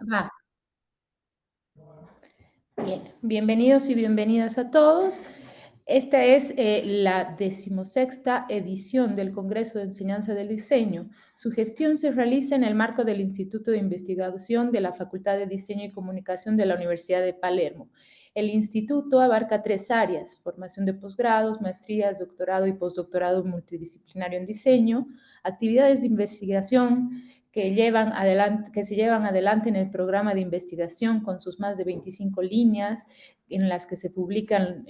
Va. Bien, bienvenidos y bienvenidas a todos. Esta es la 16ª edición del Congreso de Enseñanza del Diseño. Su gestión se realiza en el marco del Instituto de Investigación de la Facultad de Diseño y Comunicación de la Universidad de Palermo. El instituto abarca 3 áreas: formación de posgrados, maestrías, doctorado y postdoctorado multidisciplinario en diseño, actividades de investigación que se llevan adelante en el programa de investigación con sus más de 25 líneas en las que se publican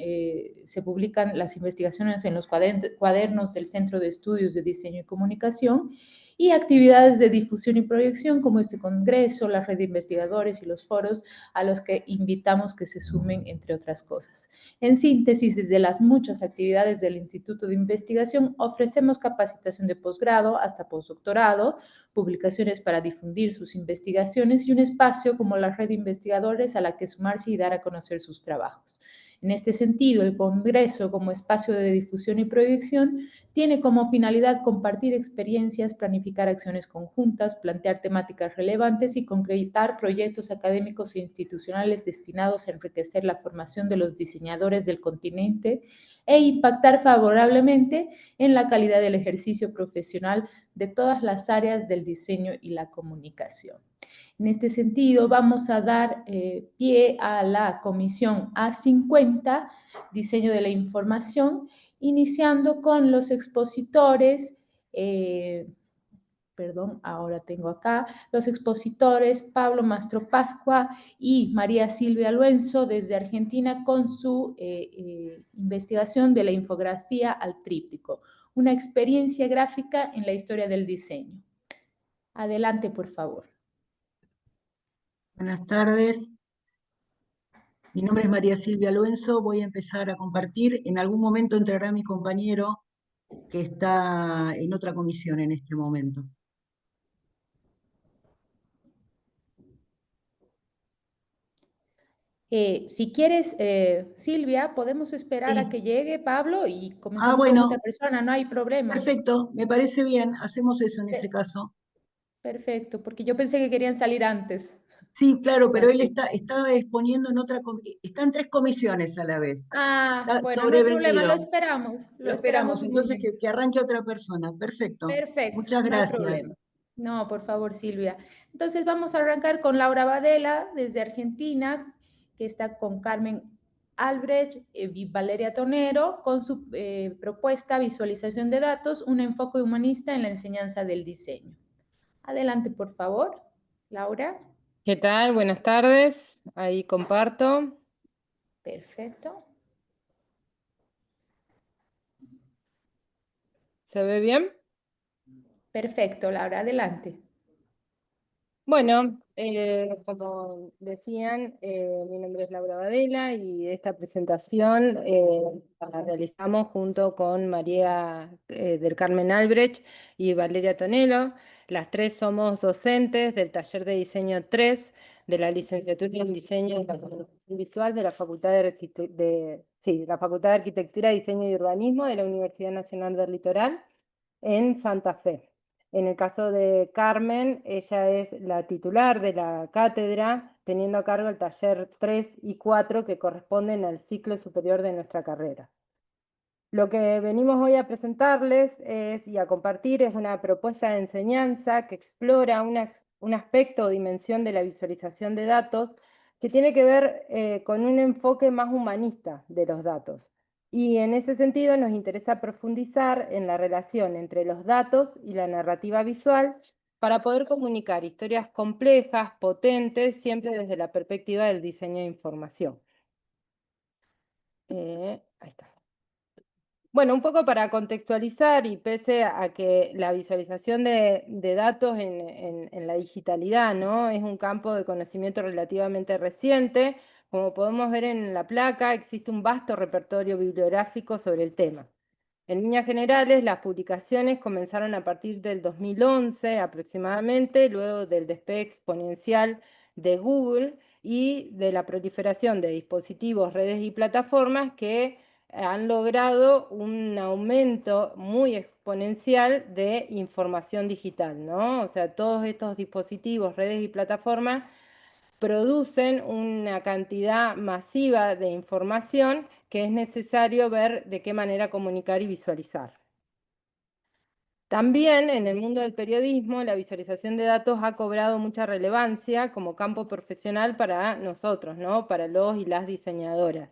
las investigaciones en los cuadernos del Centro de Estudios de Diseño y Comunicación, y actividades de difusión y proyección como este congreso, la red de investigadores y los foros a los que invitamos que se sumen, entre otras cosas. En síntesis, desde las muchas actividades del Instituto de Investigación ofrecemos capacitación de posgrado hasta postdoctorado, publicaciones para difundir sus investigaciones y un espacio como la red de investigadores a la que sumarse y dar a conocer sus trabajos. En este sentido, el Congreso, como espacio de difusión y proyección, tiene como finalidad compartir experiencias, planificar acciones conjuntas, plantear temáticas relevantes y concretar proyectos académicos e institucionales destinados a enriquecer la formación de los diseñadores del continente e impactar favorablemente en la calidad del ejercicio profesional de todas las áreas del diseño y la comunicación. En este sentido, vamos a dar pie a la comisión A50, diseño de la información, iniciando con los expositores. Ahora tengo acá los expositores Pablo Mastro Pascua y María Silvia Luenzo desde Argentina con su investigación de la infografía al tríptico, una experiencia gráfica en la historia del diseño. Adelante, por favor. Buenas tardes. Mi nombre es María Silvia Luenzo. Voy a empezar a compartir. En algún momento entrará mi compañero que está en otra comisión en este momento. Si quieres, Silvia, podemos esperar a Sí. que llegue Pablo y comenzamos con otra Bueno, persona, no hay problema. perfecto, me parece bien. Hacemos eso en ese caso. Perfecto, porque yo pensé que querían salir antes. Sí, claro, pero él Así. está exponiendo en está en 3 comisiones a la vez. Ah, Está bueno, no hay problema, sobrevendido. lo Lo esperamos, esperamos un entonces momento. que arranque otra persona. Perfecto. Perfecto, Muchas no hay gracias. problema. No, por favor, Silvia. Entonces vamos a arrancar con Laura Badela desde Argentina, que está con Carmen Albrecht y Valeria Tonero, con su propuesta Visualización de datos, un enfoque humanista en la enseñanza del diseño. Adelante, por favor, Laura. ¿Qué tal? Buenas tardes. Ahí comparto. Perfecto. ¿Se ve bien? Perfecto, Laura, adelante. Bueno, como decían, mi nombre es Laura Badela y esta presentación la realizamos junto con María del Carmen Albrecht y Valeria Tonelo. Las tres somos docentes del taller de diseño 3 de la licenciatura en diseño y la comunicación visual de la Facultad la Facultad de Arquitectura, Diseño y Urbanismo de la Universidad Nacional del Litoral en Santa Fe. En el caso de Carmen, ella es la titular de la cátedra, teniendo a cargo el taller 3 y 4 que corresponden al ciclo superior de nuestra carrera. Lo que venimos hoy a presentarles y a compartir es una propuesta de enseñanza que explora un aspecto o dimensión de la visualización de datos que tiene que ver con un enfoque más humanista de los datos. Y en ese sentido nos interesa profundizar en la relación entre los datos y la narrativa visual para poder comunicar historias complejas, potentes, siempre desde la perspectiva del diseño de información. Ahí está. Bueno, un poco para contextualizar y pese a que la visualización de datos en la digitalidad, ¿no? Es un campo de conocimiento relativamente reciente, como podemos ver en la placa, existe un vasto repertorio bibliográfico sobre el tema. En líneas generales, las publicaciones comenzaron a partir del 2011 aproximadamente, luego del despegue exponencial de Google y de la proliferación de dispositivos, redes y plataformas que han logrado un aumento muy exponencial de información digital, ¿no? O sea, todos estos dispositivos, redes y plataformas producen una cantidad masiva de información que es necesario ver de qué manera comunicar y visualizar. También en el mundo del periodismo, la visualización de datos ha cobrado mucha relevancia como campo profesional para nosotros, ¿no? Para los y las diseñadoras.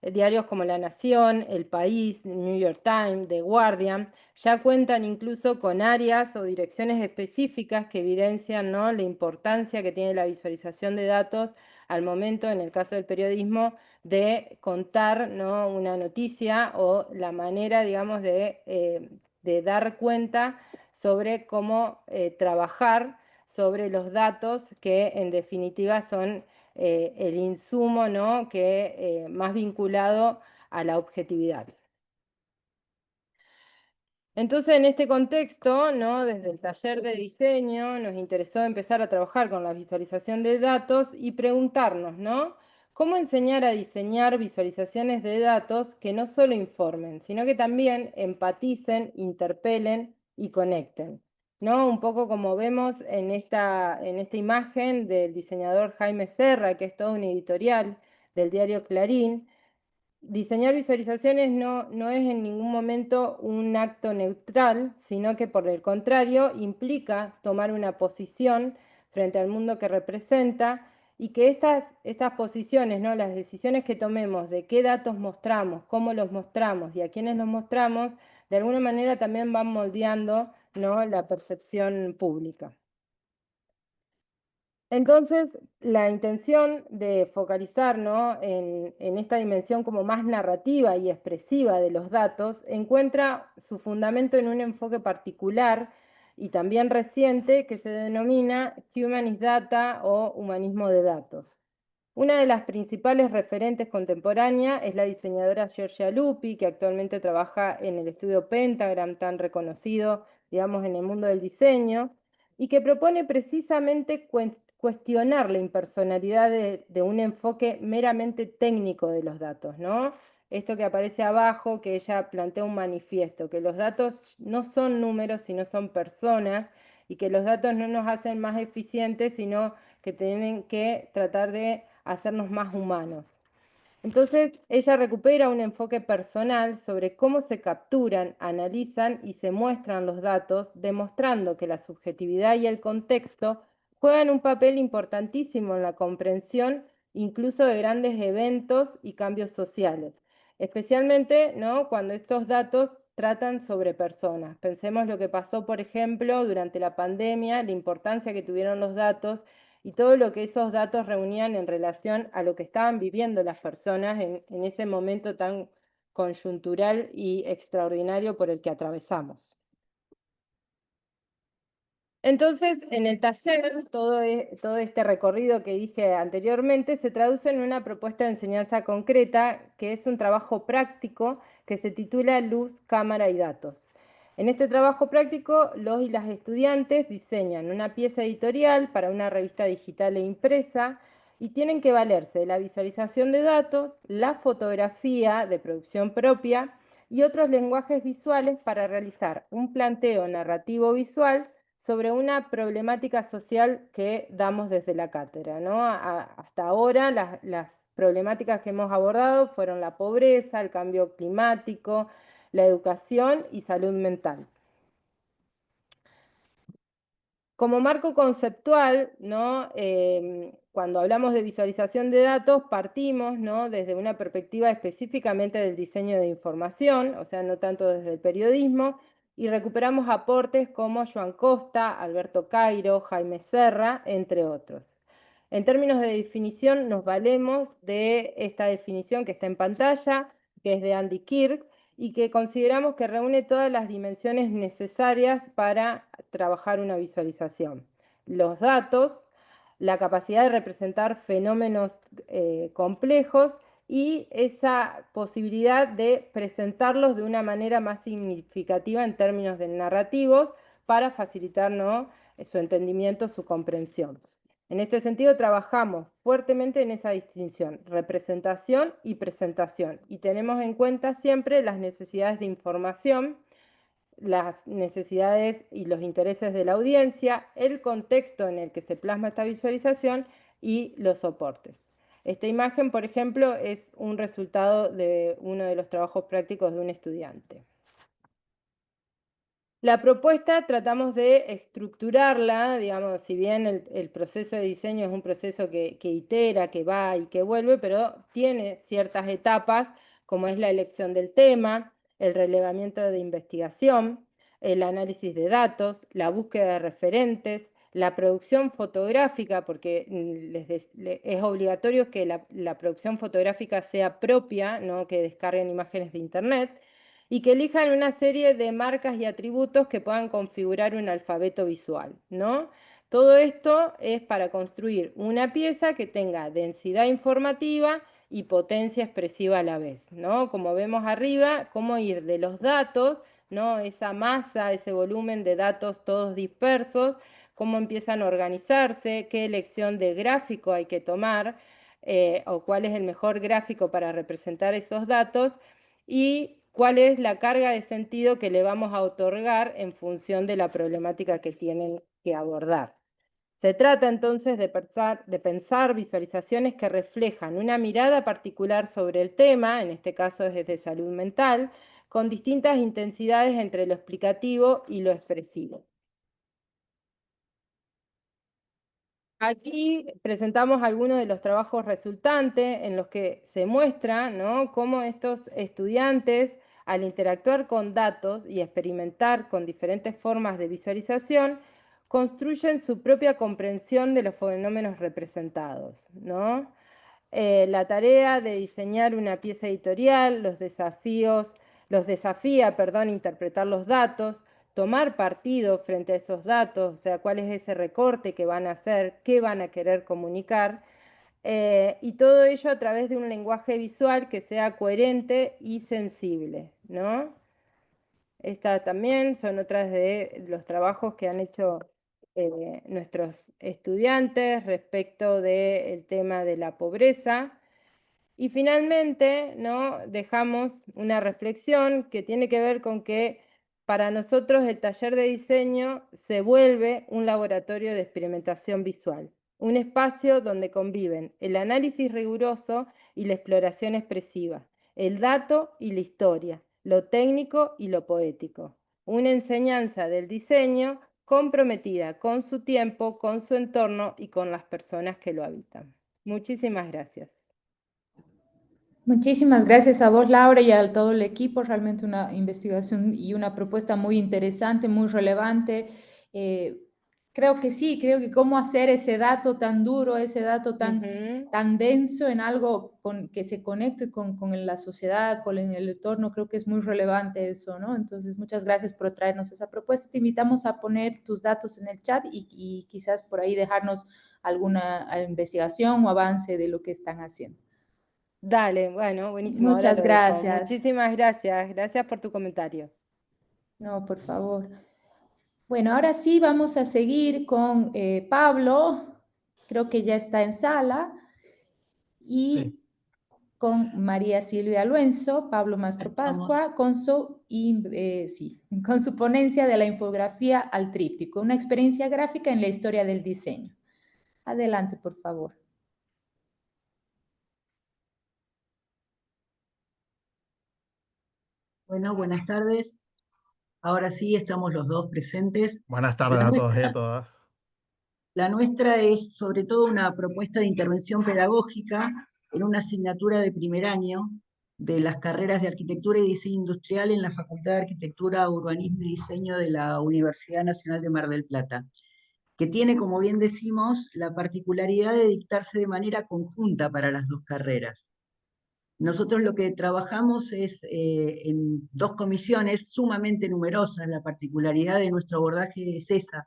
Diarios como La Nación, El País, New York Times, The Guardian, ya cuentan incluso con áreas o direcciones específicas que evidencian, ¿no?, la importancia que tiene la visualización de datos al momento, en el caso del periodismo, de contar, ¿no?, una noticia o la manera, digamos, de dar cuenta sobre cómo trabajar sobre los datos que en definitiva son el insumo, ¿no?, que más vinculado a la objetividad. Entonces, en este contexto, ¿no?, desde el taller de diseño nos interesó empezar a trabajar con la visualización de datos y preguntarnos, ¿no?, ¿cómo enseñar a diseñar visualizaciones de datos que no solo informen, sino que también empaticen, interpelen y conecten? ¿No? Un poco como vemos en esta imagen del diseñador Jaime Serra, que es todo un editorial del diario Clarín. Diseñar visualizaciones no es en ningún momento un acto neutral, sino que por el contrario implica tomar una posición frente al mundo que representa y que estas posiciones, ¿no?, las decisiones que tomemos de qué datos mostramos, cómo los mostramos y a quiénes los mostramos, de alguna manera también van moldeando, ¿no?, la percepción pública. Entonces, la intención de focalizar, ¿no?, en esta dimensión como más narrativa y expresiva de los datos encuentra su fundamento en un enfoque particular y también reciente que se denomina Humanist Data o humanismo de datos. Una de las principales referentes contemporáneas es la diseñadora Giorgia Lupi, que actualmente trabaja en el estudio Pentagram, tan reconocido, digamos, en el mundo del diseño, y que propone precisamente cuestionar la impersonalidad de un enfoque meramente técnico de los datos, ¿no? Esto que aparece abajo, que ella plantea un manifiesto, que los datos no son números, sino son personas, y que los datos no nos hacen más eficientes, sino que tienen que tratar de hacernos más humanos. Entonces, ella recupera un enfoque personal sobre cómo se capturan, analizan y se muestran los datos, demostrando que la subjetividad y el contexto juegan un papel importantísimo en la comprensión incluso de grandes eventos y cambios sociales, especialmente, ¿no?, cuando estos datos tratan sobre personas. Pensemos lo que pasó, por ejemplo, durante la pandemia, la importancia que tuvieron los datos y todo lo que esos datos reunían en relación a lo que estaban viviendo las personas en ese momento tan coyuntural y extraordinario por el que atravesamos. Entonces, en el taller, todo este recorrido que dije anteriormente se traduce en una propuesta de enseñanza concreta, que es un trabajo práctico que se titula Luz, Cámara y Datos. En este trabajo práctico, los y las estudiantes diseñan una pieza editorial para una revista digital e impresa y tienen que valerse de la visualización de datos, la fotografía de producción propia y otros lenguajes visuales para realizar un planteo narrativo visual sobre una problemática social que damos desde la cátedra, ¿no? Hasta ahora las problemáticas que hemos abordado fueron la pobreza, el cambio climático, la educación y salud mental. Como marco conceptual, ¿no?, cuando hablamos de visualización de datos, partimos, ¿no?, desde una perspectiva específicamente del diseño de información, o sea, no tanto desde el periodismo, y recuperamos aportes como Joan Costa, Alberto Cairo, Jaime Serra, entre otros. En términos de definición, nos valemos de esta definición que está en pantalla, que es de Andy Kirk, y que consideramos que reúne todas las dimensiones necesarias para trabajar una visualización. Los datos, la capacidad de representar fenómenos complejos y esa posibilidad de presentarlos de una manera más significativa en términos de narrativos para facilitar, ¿no?, su entendimiento, su comprensión. En este sentido, trabajamos fuertemente en esa distinción, representación y presentación, y tenemos en cuenta siempre las necesidades de información, las necesidades y los intereses de la audiencia, el contexto en el que se plasma esta visualización y los soportes. Esta imagen, por ejemplo, es un resultado de uno de los trabajos prácticos de un estudiante. La propuesta tratamos de estructurarla, digamos, si bien el proceso de diseño es un proceso que itera, que va y que vuelve, pero tiene ciertas etapas, como es la elección del tema, el relevamiento de investigación, el análisis de datos, la búsqueda de referentes, la producción fotográfica, porque es obligatorio que la producción fotográfica sea propia, no que descarguen imágenes de internet, y que elijan una serie de marcas y atributos que puedan configurar un alfabeto visual, ¿no? Todo esto es para construir una pieza que tenga densidad informativa y potencia expresiva a la vez, ¿no? Como vemos arriba, cómo ir de los datos, ¿no? Esa masa, ese volumen de datos todos dispersos, cómo empiezan a organizarse, qué elección de gráfico hay que tomar, o cuál es el mejor gráfico para representar esos datos, y cuál es la carga de sentido que le vamos a otorgar en función de la problemática que tienen que abordar. Se trata entonces de pensar visualizaciones que reflejan una mirada particular sobre el tema, en este caso es de salud mental, con distintas intensidades entre lo explicativo y lo expresivo. Aquí presentamos algunos de los trabajos resultantes en los que se muestra, ¿no?, cómo estos estudiantes, al interactuar con datos y experimentar con diferentes formas de visualización, construyen su propia comprensión de los fenómenos representados, ¿no? La tarea de diseñar una pieza editorial, los desafía, interpretar los datos, tomar partido frente a esos datos, o sea, cuál es ese recorte que van a hacer, qué van a querer comunicar, y todo ello a través de un lenguaje visual que sea coherente y sensible, ¿no? Estas también son otras de los trabajos que han hecho nuestros estudiantes respecto del tema de la pobreza. Y finalmente, ¿no?, dejamos una reflexión que tiene que ver con que para nosotros el taller de diseño se vuelve un laboratorio de experimentación visual, un espacio donde conviven el análisis riguroso y la exploración expresiva, el dato y la historia, lo técnico y lo poético, una enseñanza del diseño comprometida con su tiempo, con su entorno y con las personas que lo habitan. Muchísimas gracias. Muchísimas gracias a vos, Laura, y a todo el equipo. Realmente una investigación y una propuesta muy interesante, muy relevante. Creo que sí, creo que cómo hacer ese dato tan duro, ese dato tan denso en algo que se conecte con la sociedad, con el entorno, creo que es muy relevante eso, ¿no? Entonces, muchas gracias por traernos esa propuesta. Te invitamos a poner tus datos en el chat y quizás por ahí dejarnos alguna investigación o avance de lo que están haciendo. Dale, bueno, buenísimo. Muchas Ahora lo dejo. gracias. Muchísimas gracias. Gracias por tu comentario. No, por favor. Bueno, ahora sí vamos a seguir con Pablo, creo que ya está en sala, y Sí. con María Silvia Luenzo, Pablo Mastro Pascua, con su ponencia de la infografía al tríptico, una experiencia gráfica en la historia del diseño. Adelante, por favor. Bueno, buenas tardes. Ahora sí, estamos los dos presentes. Buenas tardes a todos y a todas. La nuestra es sobre todo una propuesta de intervención pedagógica en una asignatura de primer año de las carreras de Arquitectura y Diseño Industrial en la Facultad de Arquitectura, Urbanismo y Diseño de la Universidad Nacional de Mar del Plata, que tiene, como bien decimos, la particularidad de dictarse de manera conjunta para las dos carreras. Nosotros lo que trabajamos es en dos comisiones sumamente numerosas. La particularidad de nuestro abordaje es esa.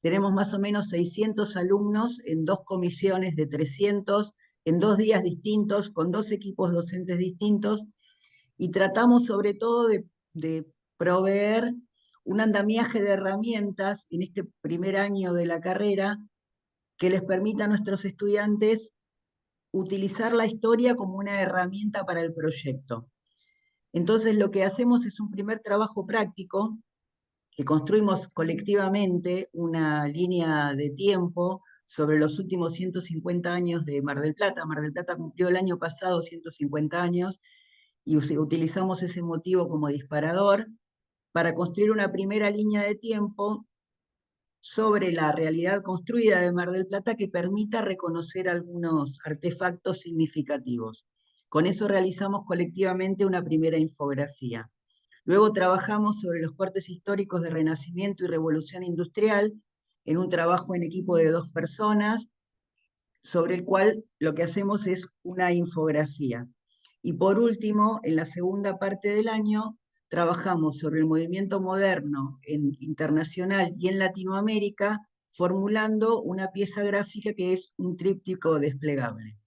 Tenemos más o menos 600 alumnos en dos comisiones de 300, en 2 días distintos, con 2 equipos docentes distintos, y tratamos sobre todo de proveer un andamiaje de herramientas en este primer año de la carrera que les permita a nuestros estudiantes utilizar la historia como una herramienta para el proyecto. Entonces lo que hacemos es un primer trabajo práctico, que construimos colectivamente una línea de tiempo sobre los últimos 150 años de Mar del Plata. Mar del Plata cumplió el año pasado 150 años y utilizamos ese motivo como disparador para construir una primera línea de tiempo sobre la realidad construida de Mar del Plata que permita reconocer algunos artefactos significativos. Con eso realizamos colectivamente una primera infografía. Luego trabajamos sobre los cortes históricos de Renacimiento y Revolución Industrial en un trabajo en equipo de 2 personas, sobre el cual lo que hacemos es una infografía. Y por último, en la segunda parte del año, trabajamos sobre el movimiento moderno internacional y en Latinoamérica, formulando una pieza gráfica que es un tríptico desplegable.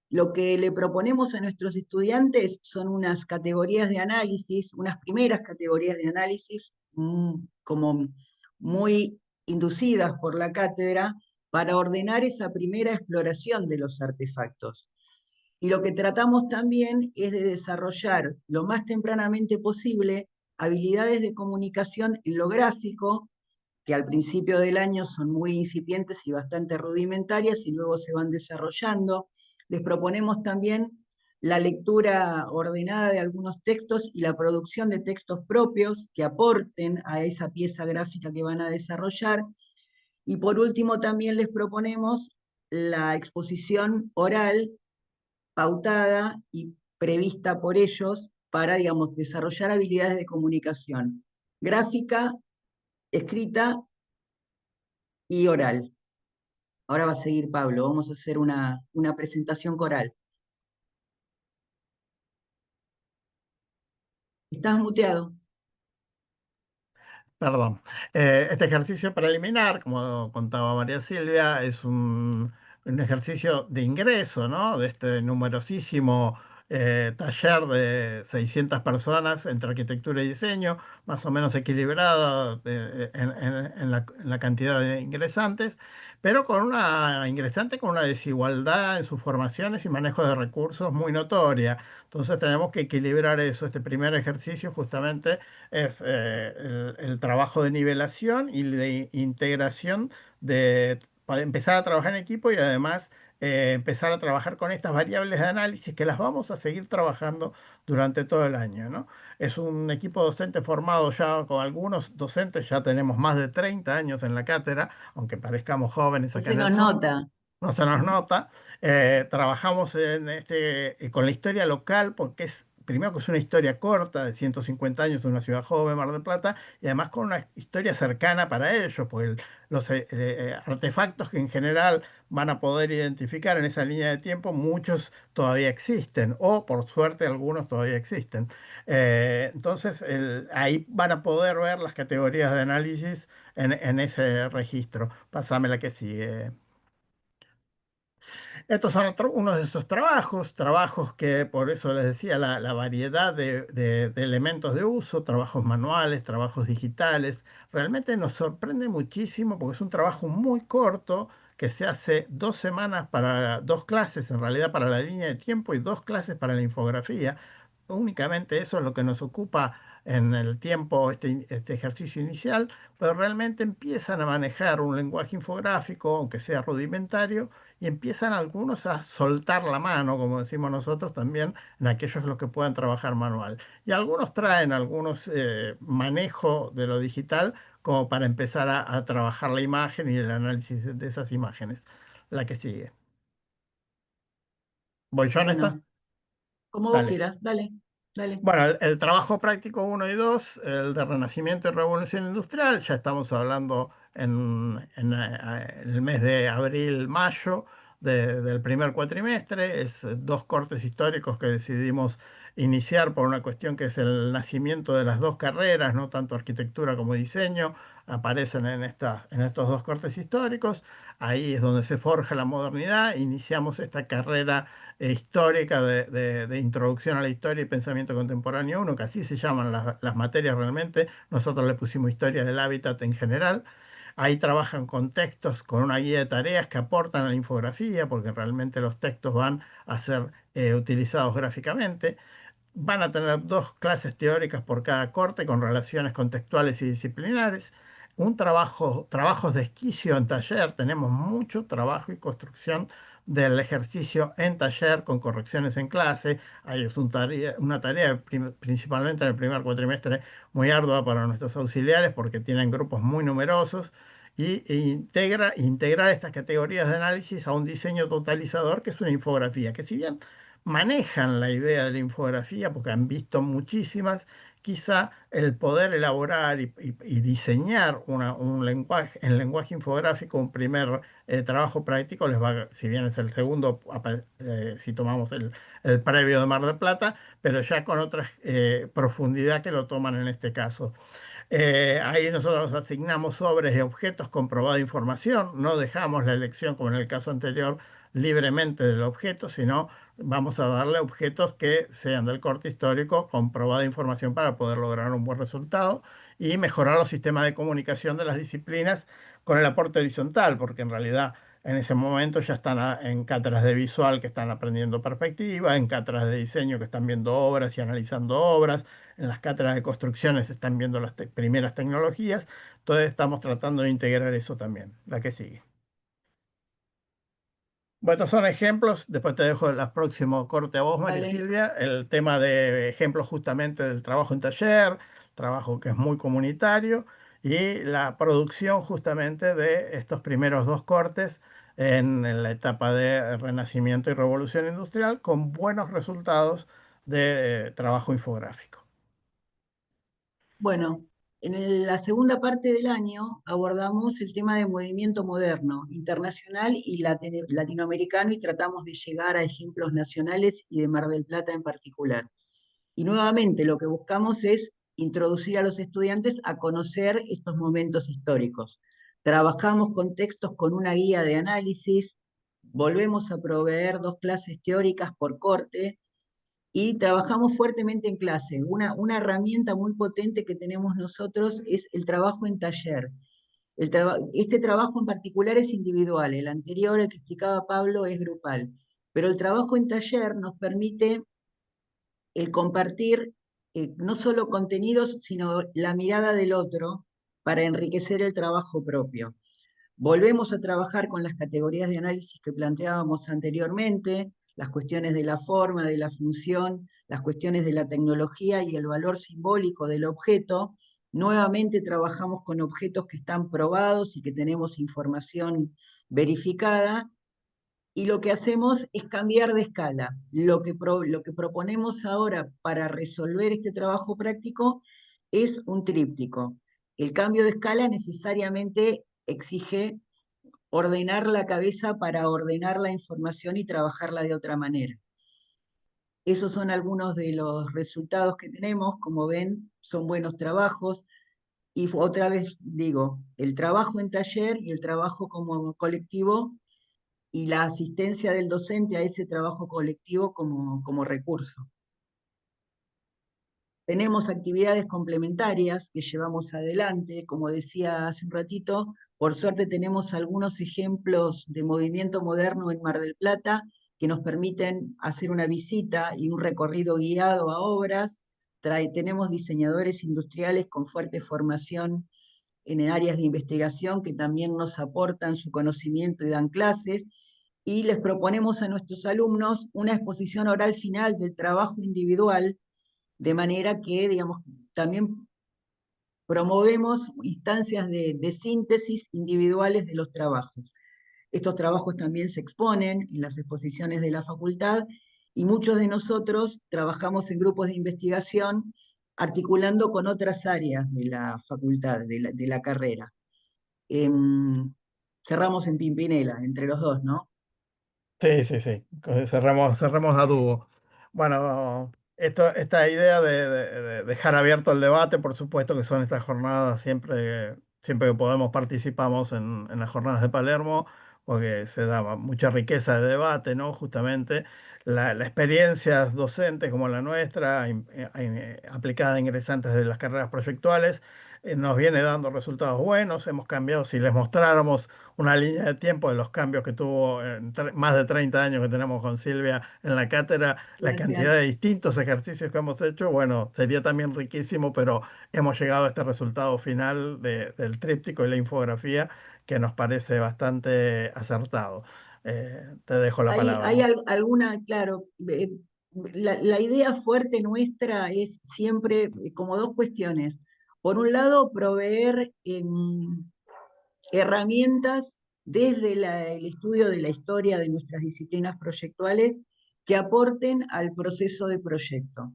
Lo que le proponemos a nuestros estudiantes son unas categorías de análisis, unas primeras categorías de análisis, como muy inducidas por la cátedra, para ordenar esa primera exploración de los artefactos. Y lo que tratamos también es de desarrollar lo más tempranamente posible habilidades de comunicación en lo gráfico, que al principio del año son muy incipientes y bastante rudimentarias y luego se van desarrollando. Les proponemos también la lectura ordenada de algunos textos y la producción de textos propios que aporten a esa pieza gráfica que van a desarrollar. Y por último también les proponemos la exposición oral pautada y prevista por ellos para, digamos, desarrollar habilidades de comunicación gráfica, escrita y oral. Ahora va a seguir Pablo, vamos a hacer una presentación coral. Estás muteado. Perdón. Este ejercicio preliminar, como contaba María Silvia, es un ejercicio de ingreso, ¿no? De este numerosísimo taller de 600 personas entre arquitectura y diseño, más o menos equilibrado en la cantidad de ingresantes, pero con una ingresante con una desigualdad en sus formaciones y manejo de recursos muy notoria. Entonces tenemos que equilibrar eso. Este primer ejercicio justamente es el trabajo de nivelación y de integración para empezar a trabajar en equipo y además empezar a trabajar con estas variables de análisis que las vamos a seguir trabajando durante todo el año, ¿no? Es un equipo docente formado ya con algunos docentes, ya tenemos más de 30 años en la cátedra, aunque parezcamos jóvenes No acá se en el nos Zoom, nota. no se nos nota. Trabajamos con la historia local porque es, primero que es una historia corta de 150 años de una ciudad joven, Mar del Plata, y además con una historia cercana para ellos, porque los artefactos que en general van a poder identificar en esa línea de tiempo, muchos todavía existen, o por suerte algunos todavía existen. Entonces, ahí van a poder ver las categorías de análisis en ese registro. Pásame la que sigue. Estos son unos de esos trabajos que por eso les decía la variedad de elementos de uso, trabajos manuales, trabajos digitales. Realmente nos sorprende muchísimo porque es un trabajo muy corto que se hace 2 semanas para 2 clases, en realidad para la línea de tiempo y 2 clases para la infografía. Únicamente eso es lo que nos ocupa en el tiempo, este ejercicio inicial, pero realmente empiezan a manejar un lenguaje infográfico, aunque sea rudimentario, y empiezan algunos a soltar la mano, como decimos nosotros también, en aquellos los que puedan trabajar manual. Y algunos traen algunos manejo de lo digital como para empezar a trabajar la imagen y el análisis de esas imágenes. La que sigue. ¿Voy yo en esta? Bueno, como vos Dale. quieras, dale, dale. Bueno, el trabajo práctico uno y 2, el de Renacimiento y Revolución Industrial, ya estamos hablando en el mes de abril, mayo del primer cuatrimestre. Es 2 cortes históricos que decidimos iniciar por una cuestión que es el nacimiento de las 2 carreras, no tanto arquitectura como diseño, aparecen en estos 2 cortes históricos. Ahí es donde se forja la modernidad. Iniciamos esta carrera histórica de introducción a la historia y pensamiento contemporáneo uno, que así se llaman las materias realmente. Nosotros le pusimos historia del hábitat en general. Ahí trabajan con textos, con una guía de tareas que aportan a la infografía, porque realmente los textos van a ser utilizados gráficamente. Van a tener 2 clases teóricas por cada corte con relaciones contextuales y disciplinares, trabajos de esquicio en taller. Tenemos mucho trabajo y construcción del ejercicio en taller con correcciones en clase. Hay una tarea principalmente en el primer cuatrimestre muy ardua para nuestros auxiliares porque tienen grupos muy numerosos e integrar estas categorías de análisis a un diseño totalizador que es una infografía, que si bien manejan la idea de la infografía porque han visto muchísimas, quizá el poder elaborar y diseñar un lenguaje, en lenguaje infográfico, un primer trabajo práctico, les va, si bien es el segundo, si tomamos el previo de Mar del Plata, pero ya con otra profundidad que lo toman en este caso. Ahí nosotros asignamos sobres de objetos con probada información, no dejamos la elección, como en el caso anterior, libremente del objeto, sino vamos a darle objetos que sean del corte histórico con probada información para poder lograr un buen resultado y mejorar los sistemas de comunicación de las disciplinas con el aporte horizontal, porque en realidad en ese momento ya están en cátedras de visual que están aprendiendo perspectiva, en cátedras de diseño que están viendo obras y analizando obras, en las cátedras de construcciones se están viendo las primeras tecnologías, entonces estamos tratando de integrar eso también. La que sigue. Bueno, estos son ejemplos, después te dejo el próximo corte a vos, María Vale. Silvia, el tema de ejemplos justamente del trabajo en taller, trabajo que es muy comunitario, y la producción justamente de estos primeros dos cortes en la etapa de Renacimiento y Revolución Industrial, con buenos resultados de trabajo infográfico. Bueno, en la segunda parte del año abordamos el tema de movimiento moderno, internacional y latinoamericano, y tratamos de llegar a ejemplos nacionales y de Mar del Plata en particular. Y nuevamente lo que buscamos es introducir a los estudiantes a conocer estos momentos históricos. Trabajamos con textos con una guía de análisis, volvemos a proveer 2 clases teóricas por corte, y trabajamos fuertemente en clase. Una herramienta muy potente que tenemos nosotros es el trabajo en taller. Este trabajo en particular es individual, el anterior, el que explicaba Pablo, es grupal, pero el trabajo en taller nos permite el compartir no solo contenidos, sino la mirada del otro para enriquecer el trabajo propio. Volvemos a trabajar con las categorías de análisis que planteábamos anteriormente, las cuestiones de la forma, de la función, las cuestiones de la tecnología y el valor simbólico del objeto. Nuevamente trabajamos con objetos que están probados y que tenemos información verificada, y lo que hacemos es cambiar de escala. Lo que proponemos ahora para resolver este trabajo práctico es un tríptico. El cambio de escala necesariamente exige ordenar la cabeza para ordenar la información y trabajarla de otra manera. Esos son algunos de los resultados que tenemos. Como ven, son buenos trabajos. Y otra vez digo, el trabajo en taller y el trabajo como colectivo y la asistencia del docente a ese trabajo colectivo como recurso. Tenemos actividades complementarias que llevamos adelante, como decía hace un ratito. Por suerte tenemos algunos ejemplos de movimiento moderno en Mar del Plata que nos permiten hacer una visita y un recorrido guiado a obras. Tenemos diseñadores industriales con fuerte formación en áreas de investigación que también nos aportan su conocimiento y dan clases, y les proponemos a nuestros alumnos una exposición oral final del trabajo individual, de manera que, digamos, también promovemos instancias de síntesis individuales de los trabajos. Estos trabajos también se exponen en las exposiciones de la facultad, y muchos de nosotros trabajamos en grupos de investigación articulando con otras áreas de la facultad, de la carrera. Cerramos en Pimpinela, entre los dos, ¿no? Sí, sí, sí. Cerremos a dúo. Bueno, esta idea de dejar abierto el debate, por supuesto que son estas jornadas, siempre que podemos participamos en las jornadas de Palermo, porque se da mucha riqueza de debate, ¿no? Justamente la experiencia docente como la nuestra, aplicada a ingresantes de las carreras proyectuales, nos viene dando resultados buenos. Hemos cambiado, si les mostráramos una línea de tiempo de los cambios que tuvo en más de 30 años que tenemos con Silvia en la cátedra, la cantidad de distintos ejercicios que hemos hecho, bueno, sería también riquísimo, pero hemos llegado a este resultado final del tríptico y la infografía que nos parece bastante acertado. Te dejo la palabra. Hay alguna, claro, la idea fuerte nuestra es siempre como dos cuestiones. Por un lado, proveer herramientas desde el estudio de la historia de nuestras disciplinas proyectuales que aporten al proceso de proyecto.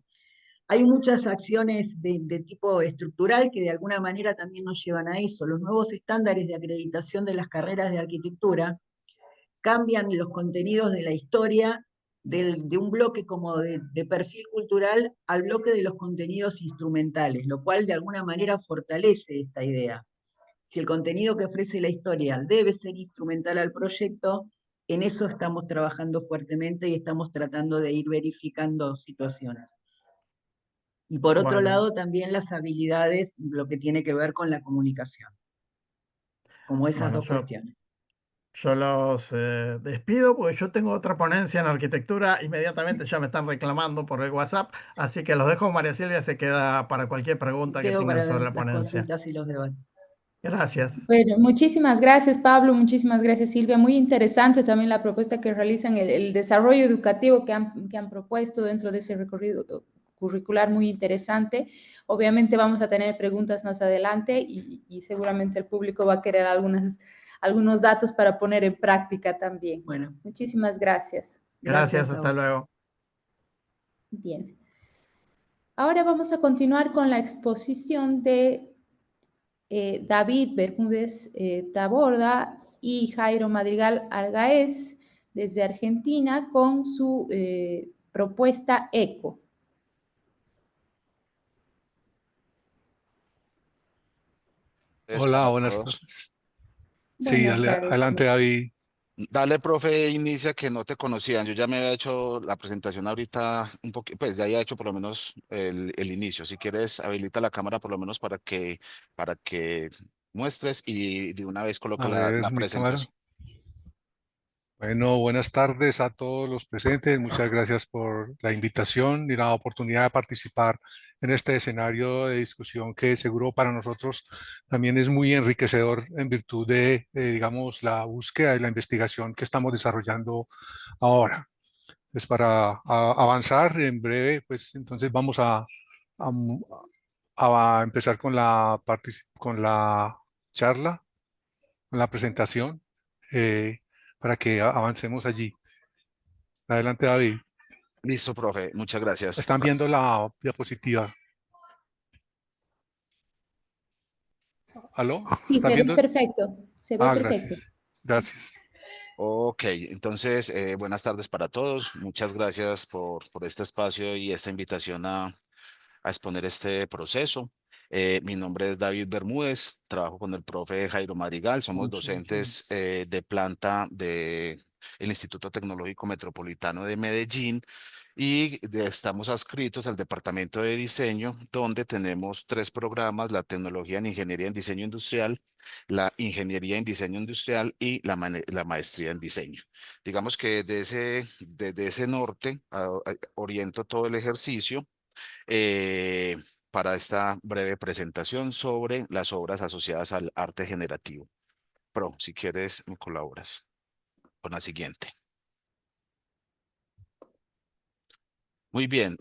Hay muchas acciones de tipo estructural que de alguna manera también nos llevan a eso. Los nuevos estándares de acreditación de las carreras de arquitectura cambian los contenidos de la historia de un bloque como de perfil cultural al bloque de los contenidos instrumentales, lo cual de alguna manera fortalece esta idea. Si el contenido que ofrece la historia debe ser instrumental al proyecto, en eso estamos trabajando fuertemente y estamos tratando de ir verificando situaciones. Y por otro Bueno. lado, también las habilidades, lo que tiene que ver con la comunicación, como esas dos cuestiones. Yo los despido porque yo tengo otra ponencia en arquitectura. Inmediatamente ya me están reclamando por el WhatsApp, así que los dejo. María Silvia se queda para cualquier pregunta que tengan sobre la Las ponencia. consultas y los debates. Gracias. Bueno, muchísimas gracias, Pablo. Muchísimas gracias, Silvia. Muy interesante también la propuesta que realizan, el desarrollo educativo que han propuesto dentro de ese recorrido curricular muy interesante. Obviamente vamos a tener preguntas más adelante y seguramente el público va a querer algunos datos para poner en práctica también. Bueno. Muchísimas gracias. Gracias, hasta luego. Bien. Ahora vamos a continuar con la exposición de David Bermúdez Taborda y Jairo Madrigal Argaez desde Argentina con su propuesta ECO. Hola, buenas tardes. Sí, adelante, David. Dale, profe, inicia, que no te conocían. Yo ya me había hecho la presentación ahorita un poquito, pues ya había hecho por lo menos el inicio. Si quieres, habilita la cámara por lo menos para que muestres y de una vez coloca A ver, la mi cámara. presentación. Bueno, buenas tardes a todos los presentes. Muchas gracias por la invitación y la oportunidad de participar en este escenario de discusión que seguro para nosotros también es muy enriquecedor en virtud de, digamos, la búsqueda y la investigación que estamos desarrollando ahora. Pues para avanzar en breve, pues entonces vamos a empezar con la charla, con la presentación. Para que avancemos allí. Adelante, David. Listo, profe. Muchas gracias. Están viendo la diapositiva. ¿Aló? Sí, ¿Están se ve viendo? perfecto. Se ve perfecto. Gracias. Gracias. Ok, entonces, buenas tardes para todos. Muchas gracias por este espacio y esta invitación a exponer este proceso. Mi nombre es David Bermúdez, trabajo con el profe Jairo Madrigal, somos docentes de planta del Instituto Tecnológico Metropolitano de Medellín y estamos adscritos al Departamento de Diseño, donde tenemos tres programas: la tecnología en ingeniería en diseño industrial, la ingeniería en diseño industrial y la maestría en diseño. Digamos que desde ese norte oriento todo el ejercicio para esta breve presentación sobre las obras asociadas al arte generativo. Si quieres, me colaboras con la siguiente. Muy bien,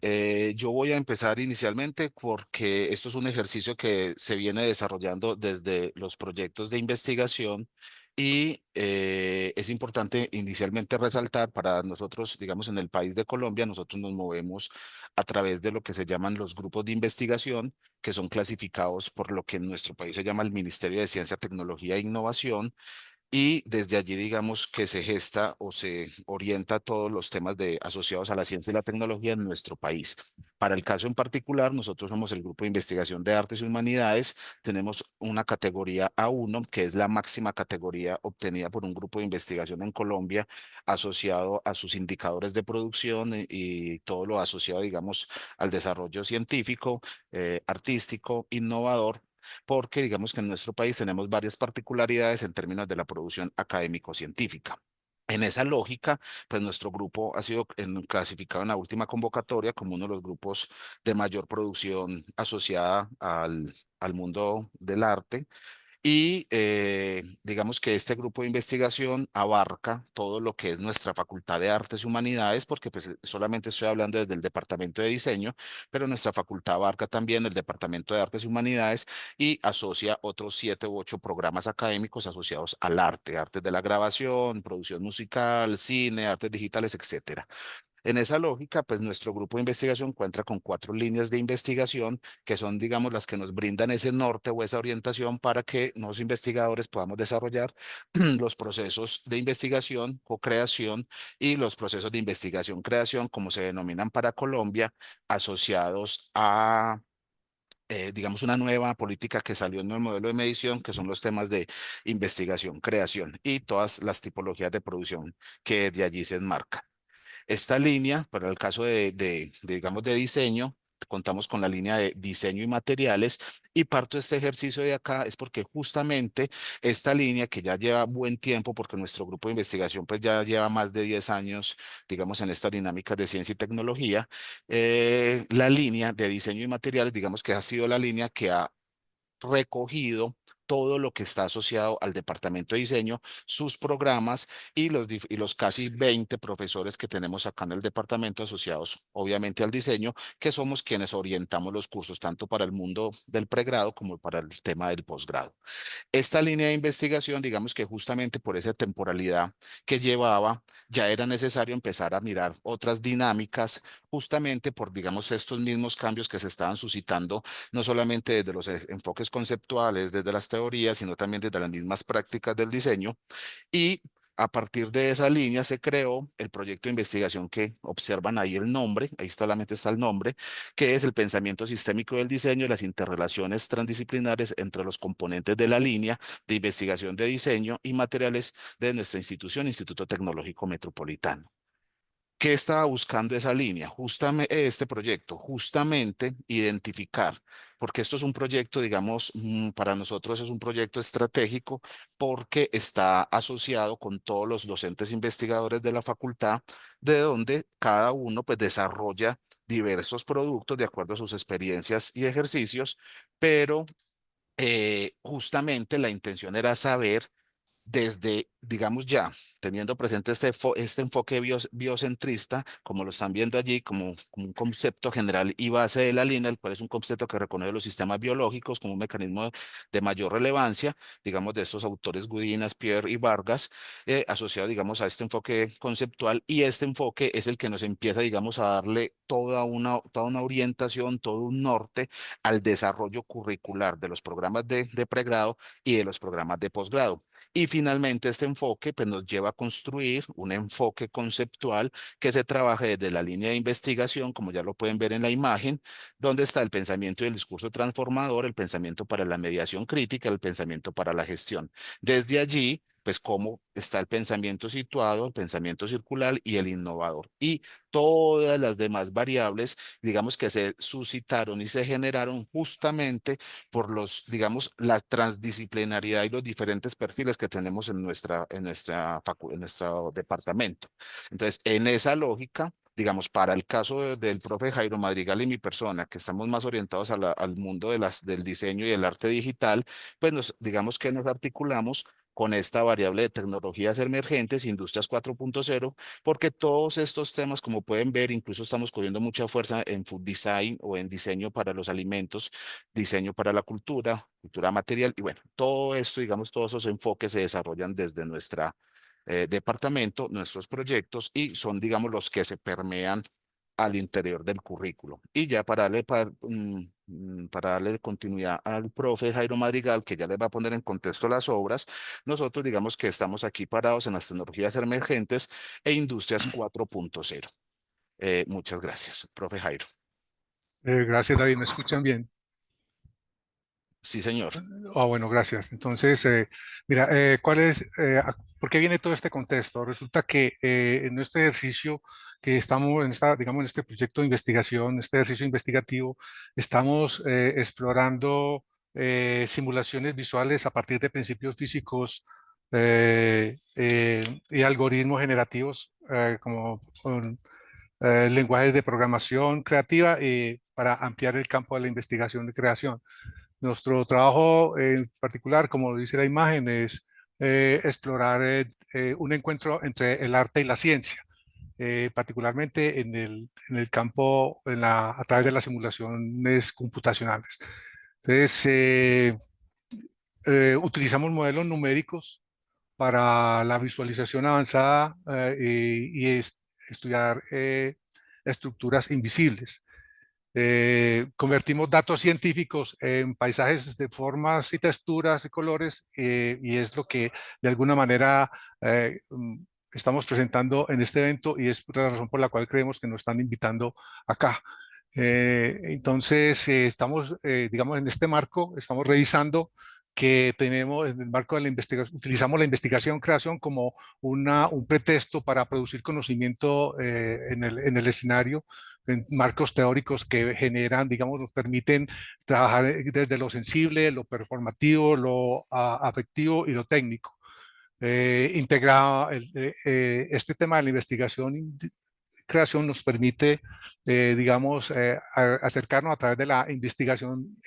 yo voy a empezar inicialmente porque esto es un ejercicio que se viene desarrollando desde los proyectos de investigación y es importante inicialmente resaltar para nosotros, digamos, en el país de Colombia, nosotros nos movemos a través de lo que se llaman los grupos de investigación, que son clasificados por lo que en nuestro país se llama el Ministerio de Ciencia, Tecnología e Innovación. Y desde allí, digamos, que se gesta o se orienta todos los temas asociados a la ciencia y la tecnología en nuestro país. Para el caso en particular, nosotros somos el Grupo de Investigación de Artes y Humanidades. Tenemos una categoría A1, que es la máxima categoría obtenida por un grupo de investigación en Colombia, asociado a sus indicadores de producción y todo lo asociado, digamos, al desarrollo científico, artístico, innovador, porque digamos que en nuestro país tenemos varias particularidades en términos de la producción académico-científica. En esa lógica, pues nuestro grupo ha sido clasificado en la última convocatoria como uno de los grupos de mayor producción asociada al mundo del arte. Y digamos que este grupo de investigación abarca todo lo que es nuestra Facultad de Artes y Humanidades, porque pues solamente estoy hablando desde el Departamento de Diseño, pero nuestra facultad abarca también el Departamento de Artes y Humanidades y asocia otros 7 u 8 programas académicos asociados al arte, artes de la grabación, producción musical, cine, artes digitales, etcétera. En esa lógica, pues nuestro grupo de investigación cuenta con 4 líneas de investigación que son, digamos, las que nos brindan ese norte o esa orientación para que los investigadores podamos desarrollar los procesos de investigación, co-creación y los procesos de investigación-creación, como se denominan para Colombia, asociados a digamos, una nueva política que salió en el modelo de medición, que son los temas de investigación, creación y todas las tipologías de producción que de allí se enmarcan. Esta línea, para el caso digamos, de diseño, contamos con la línea de diseño y materiales y parto de este ejercicio de acá es porque justamente esta línea que ya lleva buen tiempo, porque nuestro grupo de investigación pues ya lleva más de 10 años, digamos, en estas dinámicas de ciencia y tecnología, la línea de diseño y materiales, digamos que ha sido la línea que ha recogido todo lo que está asociado al departamento de diseño, sus programas y los casi 20 profesores que tenemos acá en el departamento asociados obviamente al diseño, que somos quienes orientamos los cursos tanto para el mundo del pregrado como para el tema del posgrado. Esta línea de investigación, digamos que justamente por esa temporalidad que llevaba, ya era necesario empezar a mirar otras dinámicas, justamente por, digamos, estos mismos cambios que se estaban suscitando, no solamente desde los enfoques conceptuales, desde las teorías, sino también desde las mismas prácticas del diseño. Y a partir de esa línea se creó el proyecto de investigación que observan ahí el nombre, ahí solamente está el nombre, que es el pensamiento sistémico del diseño y las interrelaciones transdisciplinares entre los componentes de la línea de investigación de diseño y materiales de nuestra institución, Instituto Tecnológico Metropolitano. ¿Qué estaba buscando esa línea? Justamente este proyecto, justamente identificar, porque esto es un proyecto, digamos, para nosotros es un proyecto estratégico porque está asociado con todos los docentes investigadores de la facultad, de donde cada uno pues desarrolla diversos productos de acuerdo a sus experiencias y ejercicios, pero justamente la intención era saber desde, digamos ya, teniendo presente este enfoque biocentrista, como lo están viendo allí, como un concepto general y base de la línea, el cual es un concepto que reconoce los sistemas biológicos como un mecanismo de mayor relevancia, digamos, de estos autores Gudinas, Pierre y Vargas, asociado, digamos, a este enfoque conceptual, y este enfoque es el que nos empieza, digamos, a darle toda una orientación, todo un norte al desarrollo curricular de los programas de pregrado y de los programas de posgrado. Y finalmente este enfoque pues, nos lleva a construir un enfoque conceptual que se trabaja desde la línea de investigación, como ya lo pueden ver en la imagen, donde está el pensamiento y el discurso transformador, el pensamiento para la mediación crítica, el pensamiento para la gestión. Desde allí, pues cómo está el pensamiento situado, el pensamiento circular y el innovador. Y todas las demás variables, digamos que se suscitaron y se generaron justamente por los, digamos, la transdisciplinaridad y los diferentes perfiles que tenemos en nuestro departamento. Entonces, en esa lógica, digamos, para el caso del profe Jairo Madrigal y mi persona, que estamos más orientados al mundo del diseño y del arte digital, pues digamos que nos articulamos con esta variable de tecnologías emergentes, industrias 4.0, porque todos estos temas, como pueden ver, incluso estamos cogiendo mucha fuerza en food design o en diseño para los alimentos, diseño para la cultura, cultura material, y bueno, todo esto, digamos, todos esos enfoques se desarrollan desde nuestro departamento, nuestros proyectos, y son, digamos, los que se permean al interior del currículo. Y ya para darle continuidad al profe Jairo Madrigal, que ya les va a poner en contexto las obras, nosotros digamos que estamos aquí parados en las tecnologías emergentes e industrias 4.0. Muchas gracias, profe Jairo. Gracias, David. ¿Me escuchan bien? Sí, señor. Bueno, gracias. Entonces, mira, ¿por qué viene todo este contexto? Resulta que en este ejercicio que estamos, digamos, en este proyecto de investigación, este ejercicio investigativo, estamos explorando simulaciones visuales a partir de principios físicos y algoritmos generativos como con lenguajes de programación creativa para ampliar el campo de la investigación y creación. Nuestro trabajo en particular, como dice la imagen, es explorar un encuentro entre el arte y la ciencia. Particularmente en el campo, a través de las simulaciones computacionales. Entonces, utilizamos modelos numéricos para la visualización avanzada y estudiar estructuras invisibles. Convertimos datos científicos en paisajes de formas y texturas y colores y es lo que de alguna manera estamos presentando en este evento y es la razón por la cual creemos que nos están invitando acá. Entonces, estamos, digamos, en este marco, estamos revisando que tenemos en el marco de la investigación, utilizamos la investigación creación como un pretexto para producir conocimiento en el escenario, en marcos teóricos que generan, digamos, nos permiten trabajar desde lo sensible, lo performativo, lo afectivo y lo técnico. Integrado este tema de la investigación creación nos permite, digamos, acercarnos a través de la investigación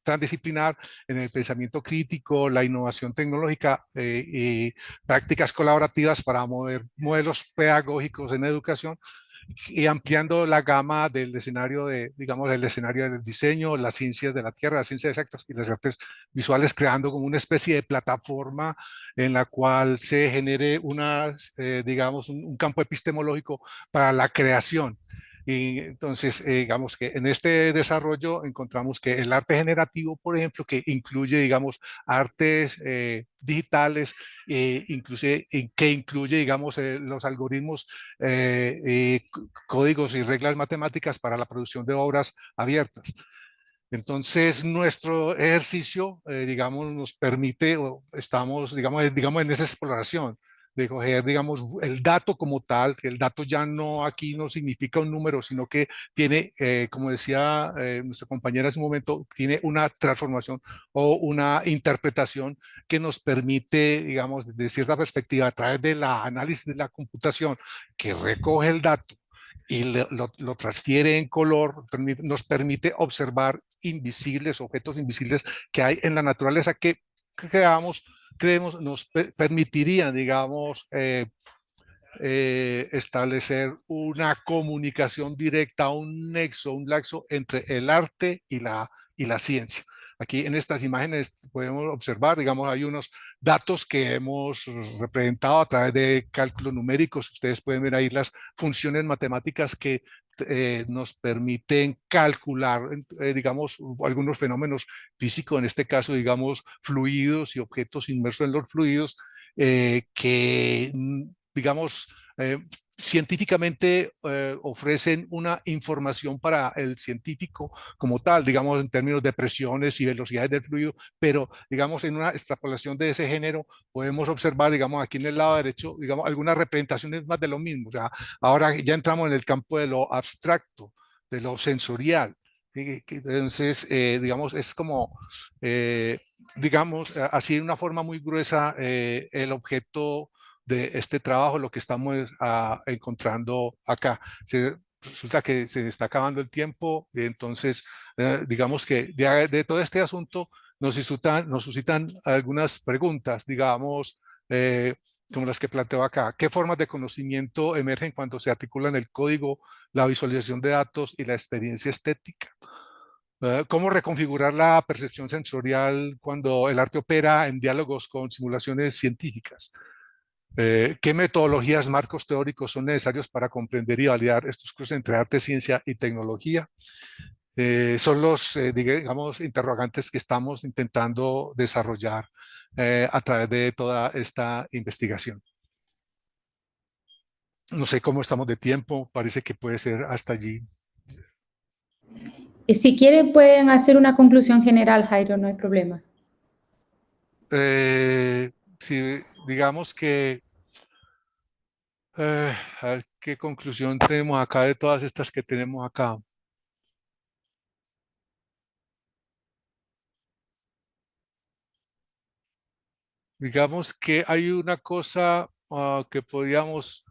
transdisciplinar en el pensamiento crítico, la innovación tecnológica y prácticas colaborativas para mover modelos pedagógicos en educación y ampliando la gama del escenario digamos, el escenario del diseño, las ciencias de la tierra, las ciencias exactas y las artes visuales, creando como una especie de plataforma en la cual se genere digamos, un campo epistemológico para la creación. Y entonces, digamos que en este desarrollo encontramos que el arte generativo, por ejemplo, que incluye, digamos, artes digitales, que incluye, digamos, los algoritmos, códigos y reglas matemáticas para la producción de obras abiertas. Entonces, nuestro ejercicio, digamos, nos permite, o estamos, digamos, en esa exploración de coger, digamos, el dato como tal, que el dato ya no aquí no significa un número, sino que tiene, como decía nuestra compañera hace un momento, tiene una transformación o una interpretación que nos permite, digamos, de cierta perspectiva, a través del análisis de la computación que recoge el dato y lo transfiere en color, nos permite observar invisibles, objetos invisibles que hay en la naturaleza que creemos nos permitirían, digamos, establecer una comunicación directa, un nexo, un laxo entre el arte y la ciencia. Aquí en estas imágenes podemos observar, digamos, hay unos datos que hemos representado a través de cálculos numéricos. Ustedes pueden ver ahí las funciones matemáticas que nos permiten calcular, digamos, algunos fenómenos físicos, en este caso, digamos, fluidos y objetos inmersos en los fluidos, que, digamos, científicamente ofrecen una información para el científico como tal, digamos, en términos de presiones y velocidades del fluido, pero, digamos, en una extrapolación de ese género podemos observar, digamos, aquí en el lado derecho, digamos, algunas representaciones más de lo mismo. O sea, ahora ya entramos en el campo de lo abstracto, de lo sensorial. Entonces, digamos, es como, digamos, así de una forma muy gruesa, el objeto de este trabajo, lo que estamos encontrando acá. Resulta que se está acabando el tiempo, y entonces, digamos que de todo este asunto nos suscitan algunas preguntas, digamos, como las que planteo acá. ¿Qué formas de conocimiento emergen cuando se articulan el código, la visualización de datos y la experiencia estética? ¿Cómo reconfigurar la percepción sensorial cuando el arte opera en diálogos con simulaciones científicas? ¿Qué metodologías, marcos teóricos son necesarios para comprender y validar estos cruces entre arte, ciencia y tecnología? Son los, digamos, interrogantes que estamos intentando desarrollar a través de toda esta investigación. No sé cómo estamos de tiempo, parece que puede ser hasta allí. Si quieren pueden hacer una conclusión general, Jairo, no hay problema. Sí, digamos que, a ver qué conclusión tenemos acá de todas estas que tenemos acá. digamos que hay una cosa que podríamos,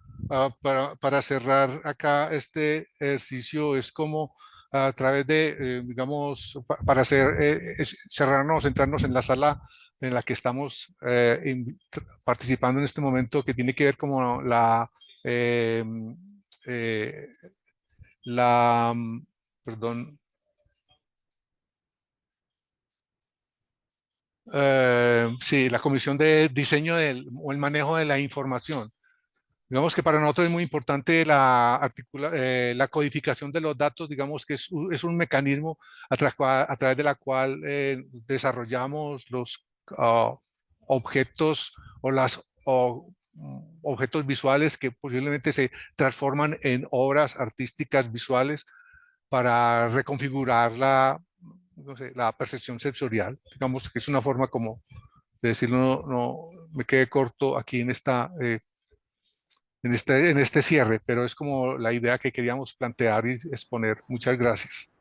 para cerrar acá este ejercicio, es como a través de, digamos, para cerrarnos, centrarnos en la sala en la que estamos participando en este momento, que tiene que ver como eh, eh, la, perdón, sí, la Comisión de Diseño o el Manejo de la Información. Digamos que para nosotros es muy importante la codificación de los datos, digamos que es un mecanismo a través de la cual desarrollamos los objetos o objetos visuales que posiblemente se transforman en obras artísticas visuales para reconfigurar no sé, la percepción sensorial. Digamos que es una forma como de decirlo, no me quedé corto aquí en en este cierre, pero es como la idea que queríamos plantear y exponer. Muchas gracias.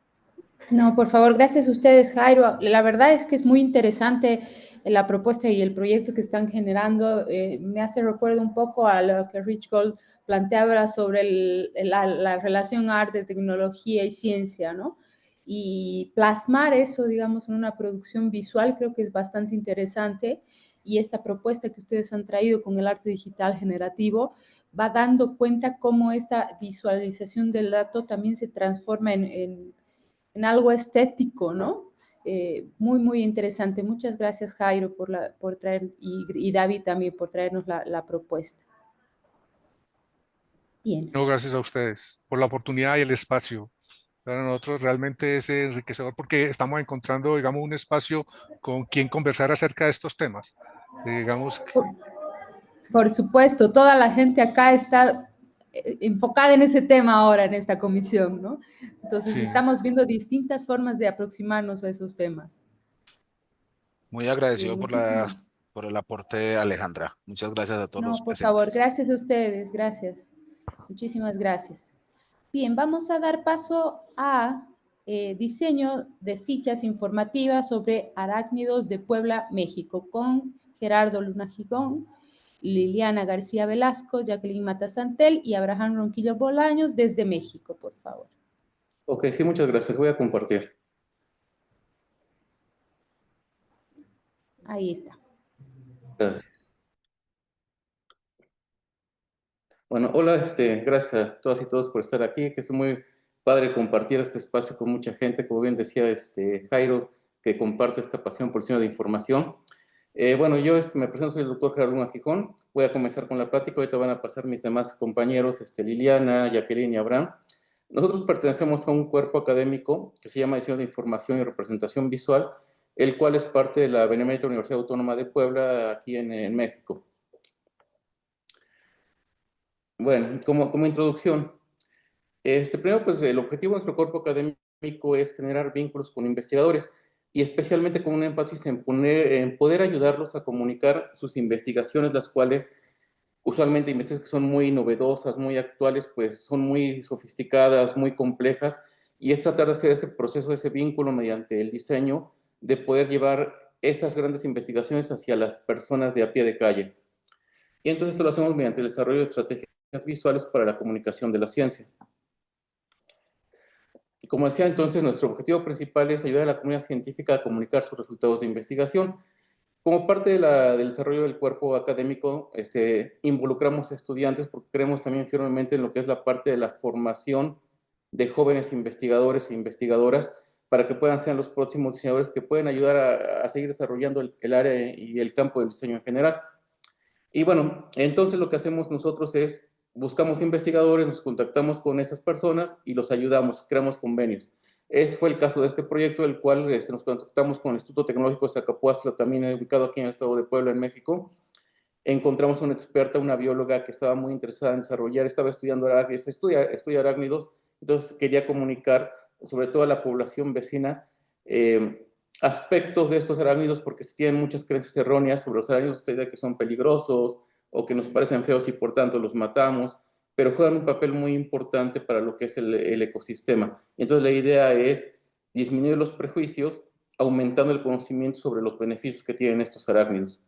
No, por favor, gracias a ustedes, Jairo. La verdad es que es muy interesante la propuesta y el proyecto que están generando. Me hace recuerdo un poco a lo que Rich Gold planteaba sobre la relación arte, tecnología y ciencia, ¿no? Y plasmar eso, digamos, en una producción visual creo que es bastante interesante. Y esta propuesta que ustedes han traído con el arte digital generativo va dando cuenta cómo esta visualización del dato también se transforma en algo estético, ¿no? Muy, muy interesante. Muchas gracias, Jairo, por traer, y David también por traernos la propuesta. Bien. No, gracias a ustedes por la oportunidad y el espacio. Para nosotros realmente es enriquecedor porque estamos encontrando, digamos, un espacio con quien conversar acerca de estos temas. Digamos que... Por supuesto, toda la gente acá está enfocada en ese tema ahora, en esta comisión, ¿no? Entonces Sí. estamos viendo distintas formas de aproximarnos a esos temas. Muy agradecido Muchísimas. por el aporte, Alejandra. Muchas gracias a todos los No, por favor, presentes. gracias a ustedes, gracias. Muchísimas gracias. Bien, vamos a dar paso a diseño de fichas informativas sobre arácnidos de Puebla, México, con Gerardo Luna Gijón, Liliana García Velasco, Jacqueline Matasantel y Abraham Ronquillo Bolaños desde México, por favor. Ok, sí, muchas gracias. Voy a compartir. Ahí está. Gracias. Bueno, hola, gracias a todas y todos por estar aquí, que es muy padre compartir este espacio con mucha gente, como bien decía Jairo, que comparte esta pasión por el diseño de información. Bueno, yo me presento, soy el doctor Gerardo Luna Gijón, voy a comenzar con la plática, ahorita van a pasar mis demás compañeros, Liliana, Jacqueline y Abraham. Nosotros pertenecemos a un cuerpo académico que se llama Diseño de Información y Representación Visual, el cual es parte de la Benemérita Universidad Autónoma de Puebla, aquí en México. Bueno, como introducción, primero, pues el objetivo de nuestro cuerpo académico es generar vínculos con investigadores y especialmente con un énfasis en poder ayudarlos a comunicar sus investigaciones, las cuales usualmente investigaciones que son muy novedosas, muy actuales, pues son muy sofisticadas, muy complejas, y es tratar de hacer ese proceso, ese vínculo mediante el diseño, de poder llevar esas grandes investigaciones hacia las personas de a pie de calle. Y entonces esto lo hacemos mediante el desarrollo de estrategias visuales para la comunicación de la ciencia. Y como decía entonces, nuestro objetivo principal es ayudar a la comunidad científica a comunicar sus resultados de investigación. Como parte del desarrollo del cuerpo académico, involucramos a estudiantes porque creemos también firmemente en lo que es la parte de la formación de jóvenes investigadores e investigadoras para que puedan ser los próximos diseñadores que pueden ayudar a seguir desarrollando el área y el campo del diseño en general. Y bueno, entonces lo que hacemos nosotros es buscamos investigadores, nos contactamos con esas personas y los ayudamos, creamos convenios. Ese fue el caso de este proyecto, el cual nos contactamos con el Instituto Tecnológico de Zacapuastla, también ubicado aquí en el estado de Puebla, en México. Encontramos una experta, una bióloga que estaba muy interesada en desarrollar, estaba estudiando arácnidos, estudia arácnidos, entonces quería comunicar sobre todo a la población vecina aspectos de estos arácnidos porque tienen muchas creencias erróneas sobre los arácnidos, esta idea que son peligrosos o que nos parecen feos y por tanto los matamos, pero juegan un papel muy importante para lo que es el ecosistema. Entonces la idea es disminuir los prejuicios aumentando el conocimiento sobre los beneficios que tienen estos arácnidos.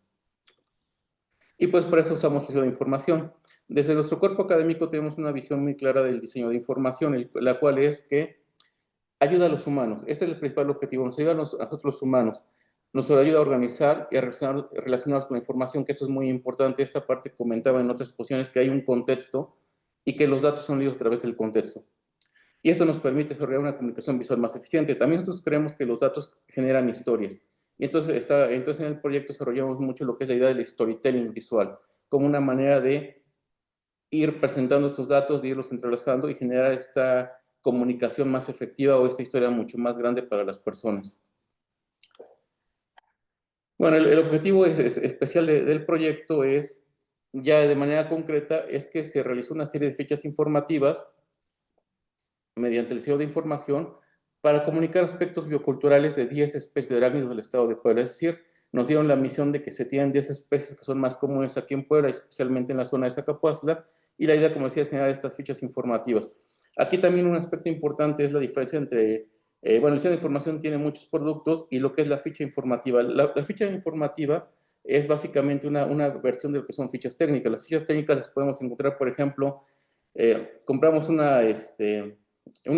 Y pues para eso usamos el diseño de información. Desde nuestro cuerpo académico tenemos una visión muy clara del diseño de información, la cual es que ayuda a los humanos. Ese es el principal objetivo, nos ayuda a nosotros los humanos. Nos ayuda a organizar y a relacionarnos con la información, que esto es muy importante. Esta parte comentaba en otras posiciones que hay un contexto y que los datos son leídos a través del contexto. Y esto nos permite desarrollar una comunicación visual más eficiente. También nosotros creemos que los datos generan historias. Y entonces en el proyecto desarrollamos mucho lo que es la idea del storytelling visual, como una manera de ir presentando estos datos, de irlos entrelazando y generar esta comunicación más efectiva o esta historia mucho más grande para las personas. Bueno, el objetivo especial del proyecto es, ya de manera concreta, es que se realizó una serie de fichas informativas mediante el diseño de información para comunicar aspectos bioculturales de 10 especies de arácnidos del estado de Puebla. Es decir, nos dieron la misión de que se tienen 10 especies que son más comunes aquí en Puebla, especialmente en la zona de Zacapuazla, y la idea, como decía, es generar estas fichas informativas. Aquí también un aspecto importante es la diferencia entre, bueno, el diseño de información tiene muchos productos y lo que es la ficha informativa. La ficha informativa es básicamente una versión de lo que son fichas técnicas. Las fichas técnicas las podemos encontrar, por ejemplo, compramos una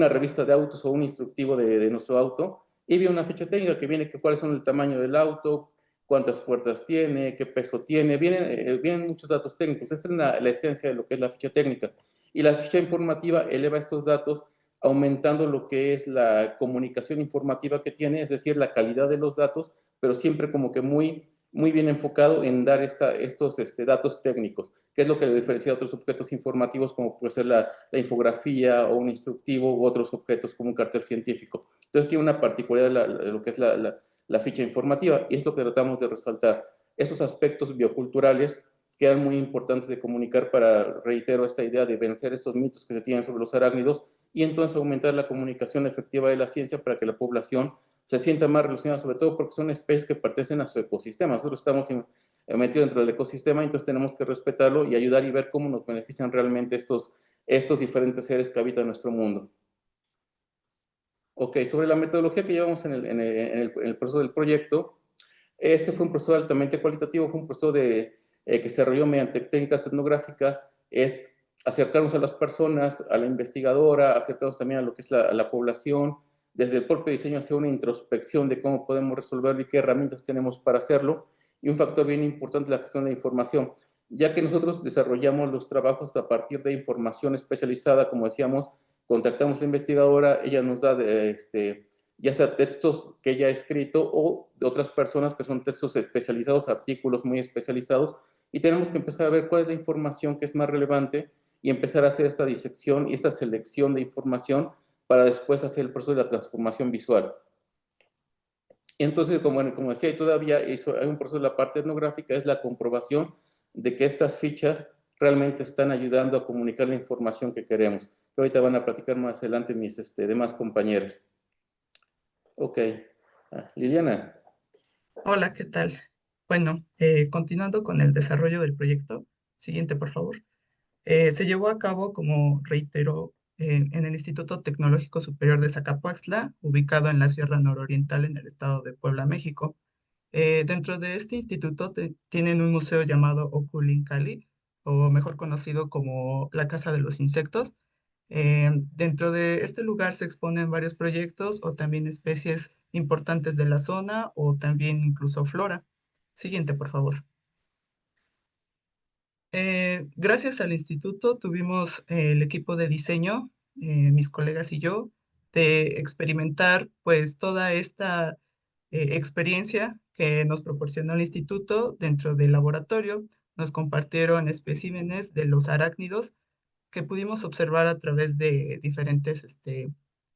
revista de autos o un instructivo de nuestro auto y viene una ficha técnica que viene cuáles son el tamaño del auto, cuántas puertas tiene, qué peso tiene, vienen muchos datos técnicos. Esa es la esencia de lo que es la ficha técnica. Y la ficha informativa eleva estos datos aumentando lo que es la comunicación informativa que tiene, es decir, la calidad de los datos, pero siempre como que muy bien enfocado en dar estos datos técnicos, que es lo que le diferencia a otros objetos informativos, como puede ser la infografía o un instructivo u otros objetos como un cartel científico. Entonces tiene una particularidad lo que es la ficha informativa, y es lo que tratamos de resaltar. Estos aspectos bioculturales que eran muy importantes de comunicar para, reitero, esta idea de vencer estos mitos que se tienen sobre los arácnidos y entonces aumentar la comunicación efectiva de la ciencia para que la población se sienta más relacionada, sobre todo porque son especies que pertenecen a su ecosistema. Nosotros estamos metidos dentro del ecosistema, entonces tenemos que respetarlo y ayudar y ver cómo nos benefician realmente estos diferentes seres que habitan nuestro mundo. Ok, sobre la metodología que llevamos en el proceso del proyecto, este fue un proceso altamente cualitativo, fue un proceso que se desarrolló mediante técnicas etnográficas, es acercarnos a las personas, a la investigadora, acercarnos también a lo que es la población, desde el propio diseño hacer una introspección de cómo podemos resolverlo y qué herramientas tenemos para hacerlo, y un factor bien importante es la gestión de la información, ya que nosotros desarrollamos los trabajos a partir de información especializada, como decíamos, contactamos a la investigadora, ella nos da ya sea textos que ella ha escrito o de otras personas que son textos especializados, artículos muy especializados, y tenemos que empezar a ver cuál es la información que es más relevante y empezar a hacer esta disección y esta selección de información para después hacer el proceso de la transformación visual. Entonces, como decía, todavía hay un proceso de la parte etnográfica, es la comprobación de que estas fichas realmente están ayudando a comunicar la información que queremos. Que ahorita van a platicar más adelante mis demás compañeros. Ok. Liliana. Hola, ¿qué tal? Bueno, continuando con el desarrollo del proyecto, siguiente, por favor. Se llevó a cabo, como reiteró, en el Instituto Tecnológico Superior de Zacapuaxtla, ubicado en la Sierra Nororiental en el estado de Puebla, México. Dentro de este instituto tienen un museo llamado Oculincali, o mejor conocido como la Casa de los Insectos. Dentro de este lugar se exponen varios proyectos o también especies importantes de la zona o también incluso flora. Siguiente, por favor. Gracias al instituto tuvimos el equipo de diseño, mis colegas y yo, de experimentar pues toda esta experiencia que nos proporcionó el instituto dentro del laboratorio. Nos compartieron especímenes de los arácnidos que pudimos observar a través de diferentes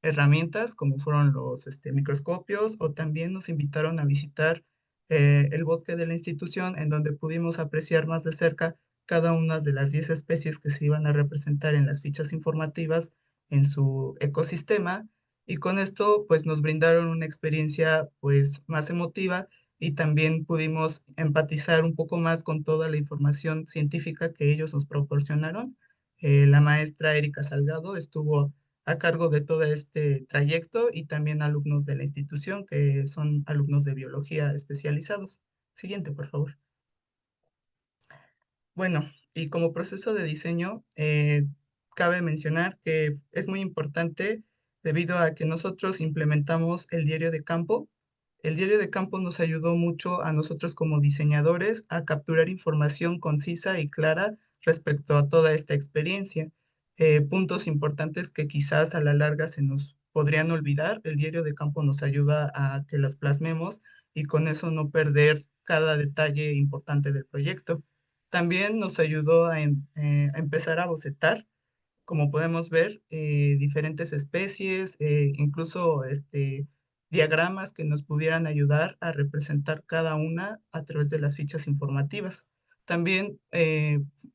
herramientas, como fueron los microscopios, o también nos invitaron a visitar el bosque de la institución, en donde pudimos apreciar más de cerca cada una de las 10 especies que se iban a representar en las fichas informativas en su ecosistema, y con esto pues nos brindaron una experiencia pues más emotiva, y también pudimos empatizar un poco más con toda la información científica que ellos nos proporcionaron. La maestra Erika Salgado estuvo a cargo de todo este trayecto, y también alumnos de la institución que son alumnos de biología especializados. Siguiente, por favor. Bueno, y como proceso de diseño, cabe mencionar que es muy importante debido a que nosotros implementamos el diario de campo. El diario de campo nos ayudó mucho a nosotros como diseñadores a capturar información concisa y clara respecto a toda esta experiencia. Puntos importantes que quizás a la larga se nos podrían olvidar, el diario de campo nos ayuda a que las plasmemos y con eso no perder cada detalle importante del proyecto. También nos ayudó a empezar a bocetar, como podemos ver, diferentes especies, incluso diagramas que nos pudieran ayudar a representar cada una a través de las fichas informativas. También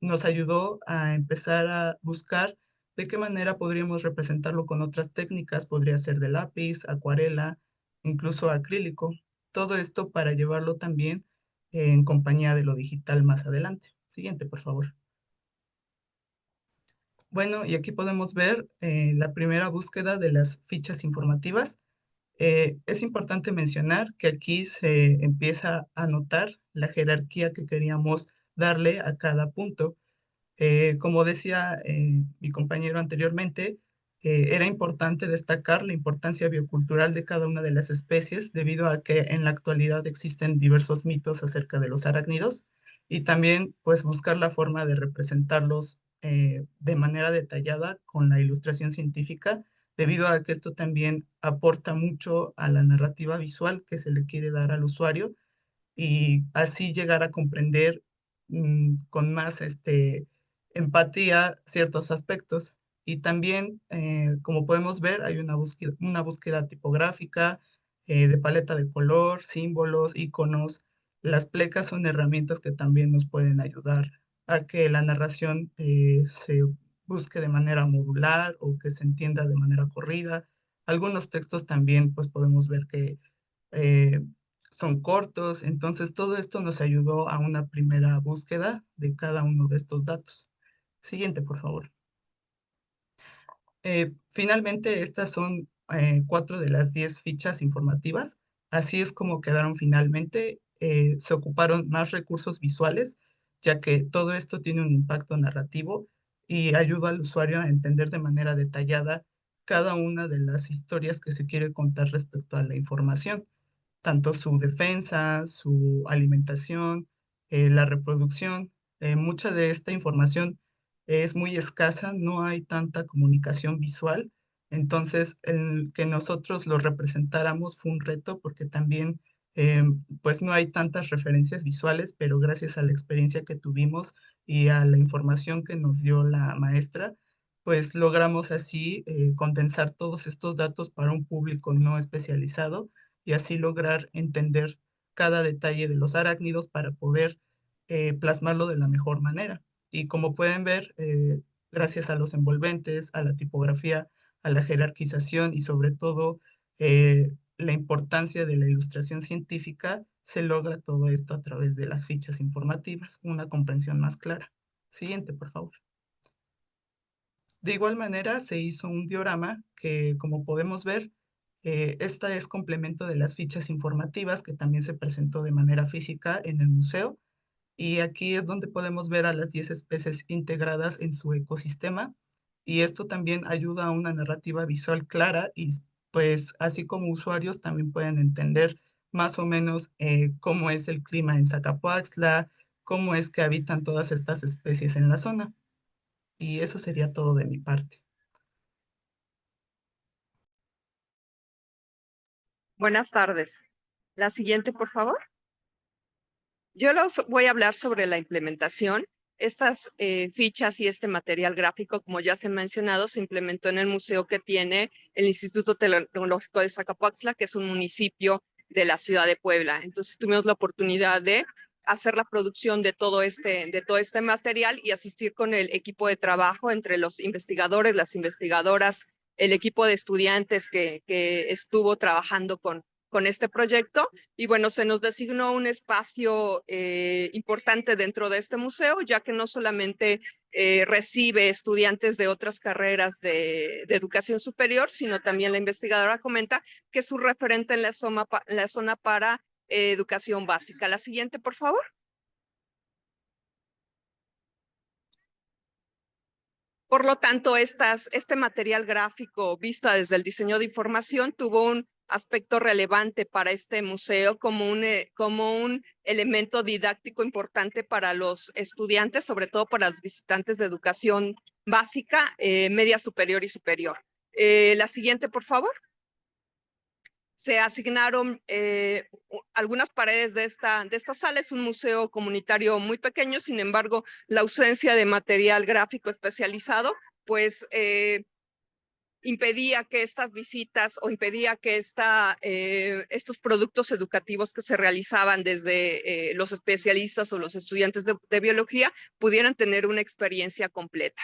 nos ayudó a empezar a buscar de qué manera podríamos representarlo con otras técnicas, podría ser de lápiz, acuarela, incluso acrílico. Todo esto para llevarlo también en compañía de lo digital más adelante. Siguiente, por favor. Bueno, y aquí podemos ver la primera búsqueda de las fichas informativas. Es importante mencionar que aquí se empieza a notar la jerarquía que queríamos darle a cada punto. Como decía mi compañero anteriormente, era importante destacar la importancia biocultural de cada una de las especies debido a que en la actualidad existen diversos mitos acerca de los arácnidos y también pues buscar la forma de representarlos de manera detallada con la ilustración científica debido a que esto también aporta mucho a la narrativa visual que se le quiere dar al usuario y así llegar a comprender con más empatía ciertos aspectos. Y también, como podemos ver, hay una búsqueda tipográfica, de paleta de color, símbolos, iconos. Las plecas son herramientas que también nos pueden ayudar a que la narración se busque de manera modular o que se entienda de manera corrida. Algunos textos también, pues podemos ver que eh, son cortos, entonces todo esto nos ayudó a una primera búsqueda de cada uno de estos datos. Siguiente, por favor. Finalmente, estas son 4 de las 10 fichas informativas. Así es como quedaron finalmente. Se ocuparon más recursos visuales, ya que todo esto tiene un impacto narrativo y ayuda al usuario a entender de manera detallada cada una de las historias que se quiere contar respecto a la información, tanto su defensa, su alimentación, la reproducción. Mucha de esta información es muy escasa, no hay tanta comunicación visual, entonces el que nosotros lo representáramos fue un reto porque también eh, pues no hay tantas referencias visuales, pero gracias a la experiencia que tuvimos y a la información que nos dio la maestra, pues logramos así condensar todos estos datos para un público no especializado y así lograr entender cada detalle de los arácnidos para poder plasmarlo de la mejor manera. Y como pueden ver, gracias a los envolventes, a la tipografía, a la jerarquización y sobre todo la importancia de la ilustración científica, se logra todo esto a través de las fichas informativas, una comprensión más clara. Siguiente, por favor. De igual manera, se hizo un diorama que, como podemos ver, esta es complemento de las fichas informativas que también se presentó de manera física en el museo. Y aquí es donde podemos ver a las 10 especies integradas en su ecosistema. Y esto también ayuda a una narrativa visual clara y pues así como usuarios también pueden entender más o menos cómo es el clima en Zacapoaxtla, cómo es que habitan todas estas especies en la zona. Y eso sería todo de mi parte. Buenas tardes. La siguiente, por favor. Yo les voy a hablar sobre la implementación. Estas fichas y este material gráfico, como ya se ha mencionado, se implementó en el museo que tiene el Instituto Tecnológico de Zacapoaxtla, que es un municipio de la ciudad de Puebla. Entonces tuvimos la oportunidad de hacer la producción de todo este material y asistir con el equipo de trabajo entre los investigadores, las investigadoras, el equipo de estudiantes que estuvo trabajando con este proyecto. Y bueno, se nos designó un espacio importante dentro de este museo, ya que no solamente recibe estudiantes de otras carreras de educación superior, sino también la investigadora comenta que es un referente en la zona para educación básica. La siguiente, por favor. Por lo tanto, este material gráfico visto desde el diseño de información tuvo un aspecto relevante para este museo como un elemento didáctico importante para los estudiantes, sobre todo para los visitantes de educación básica, media superior y superior. La siguiente, por favor. Se asignaron algunas paredes de esta sala. Es un museo comunitario muy pequeño, sin embargo, la ausencia de material gráfico especializado, pues impedía que estas visitas o impedía que estos productos educativos que se realizaban desde los especialistas o los estudiantes de biología pudieran tener una experiencia completa.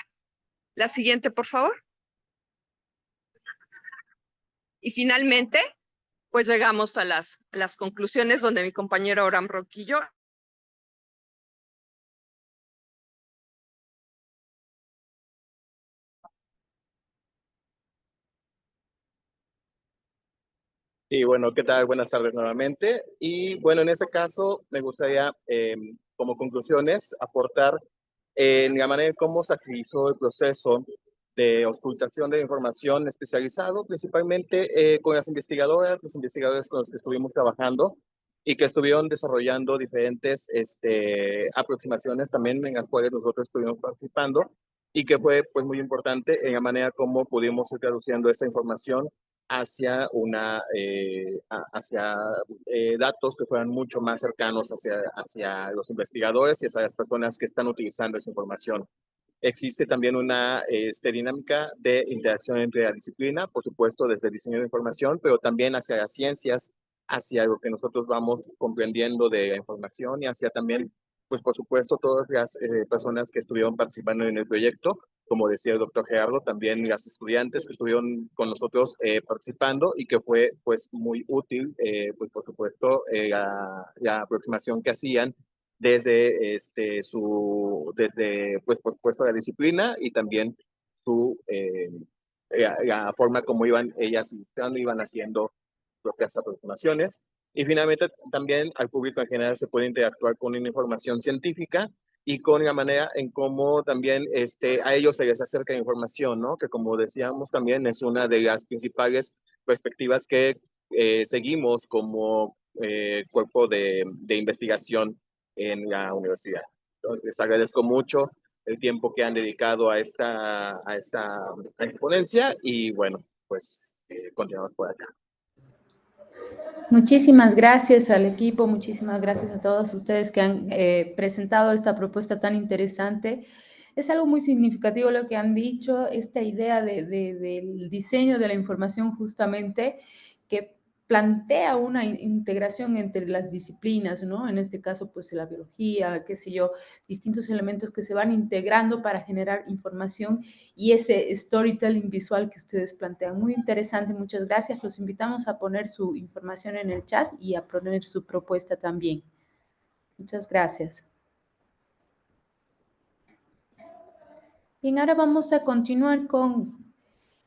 La siguiente, por favor. Y finalmente, pues llegamos a las conclusiones donde mi compañero Abraham Roquillo Sí, bueno, ¿qué tal? Buenas tardes nuevamente. Y bueno, en este caso me gustaría, como conclusiones, aportar la manera en cómo se agilizó el proceso de auscultación de información especializado, principalmente con las investigadoras, los investigadores con los que estuvimos trabajando y que estuvieron desarrollando diferentes aproximaciones también en las cuales nosotros estuvimos participando y que fue pues muy importante en la manera como pudimos ir traduciendo esa información hacia datos que fueran mucho más cercanos hacia los investigadores y hacia las personas que están utilizando esa información. Existe también una dinámica de interacción entre la disciplina, por supuesto, desde el diseño de información, pero también hacia las ciencias, hacia lo que nosotros vamos comprendiendo de la información y hacia también, pues por supuesto, todas las personas que estuvieron participando en el proyecto, como decía el doctor Gerardo, también las estudiantes que estuvieron con nosotros participando y que fue pues muy útil, pues por supuesto, la aproximación que hacían desde pues por supuesto la disciplina y también la forma como ellas iban haciendo propias aproximaciones. Y finalmente también al público en general se puede interactuar con una información científica y con la manera en cómo también a ellos se les acerca la información, ¿no? Que como decíamos también es una de las principales perspectivas que seguimos como cuerpo de investigación en la universidad. Entonces, les agradezco mucho el tiempo que han dedicado a esta ponencia y bueno, pues continuamos por acá. Muchísimas gracias al equipo, muchísimas gracias a todos ustedes que han presentado esta propuesta tan interesante. Es algo muy significativo lo que han dicho, esta idea del diseño de la información justamente que plantea una integración entre las disciplinas, ¿no? En este caso, pues la biología, qué sé yo, distintos elementos que se van integrando para generar información y ese storytelling visual que ustedes plantean. Muy interesante, muchas gracias. Los invitamos a poner su información en el chat y a poner su propuesta también. Muchas gracias. Bien, ahora vamos a continuar con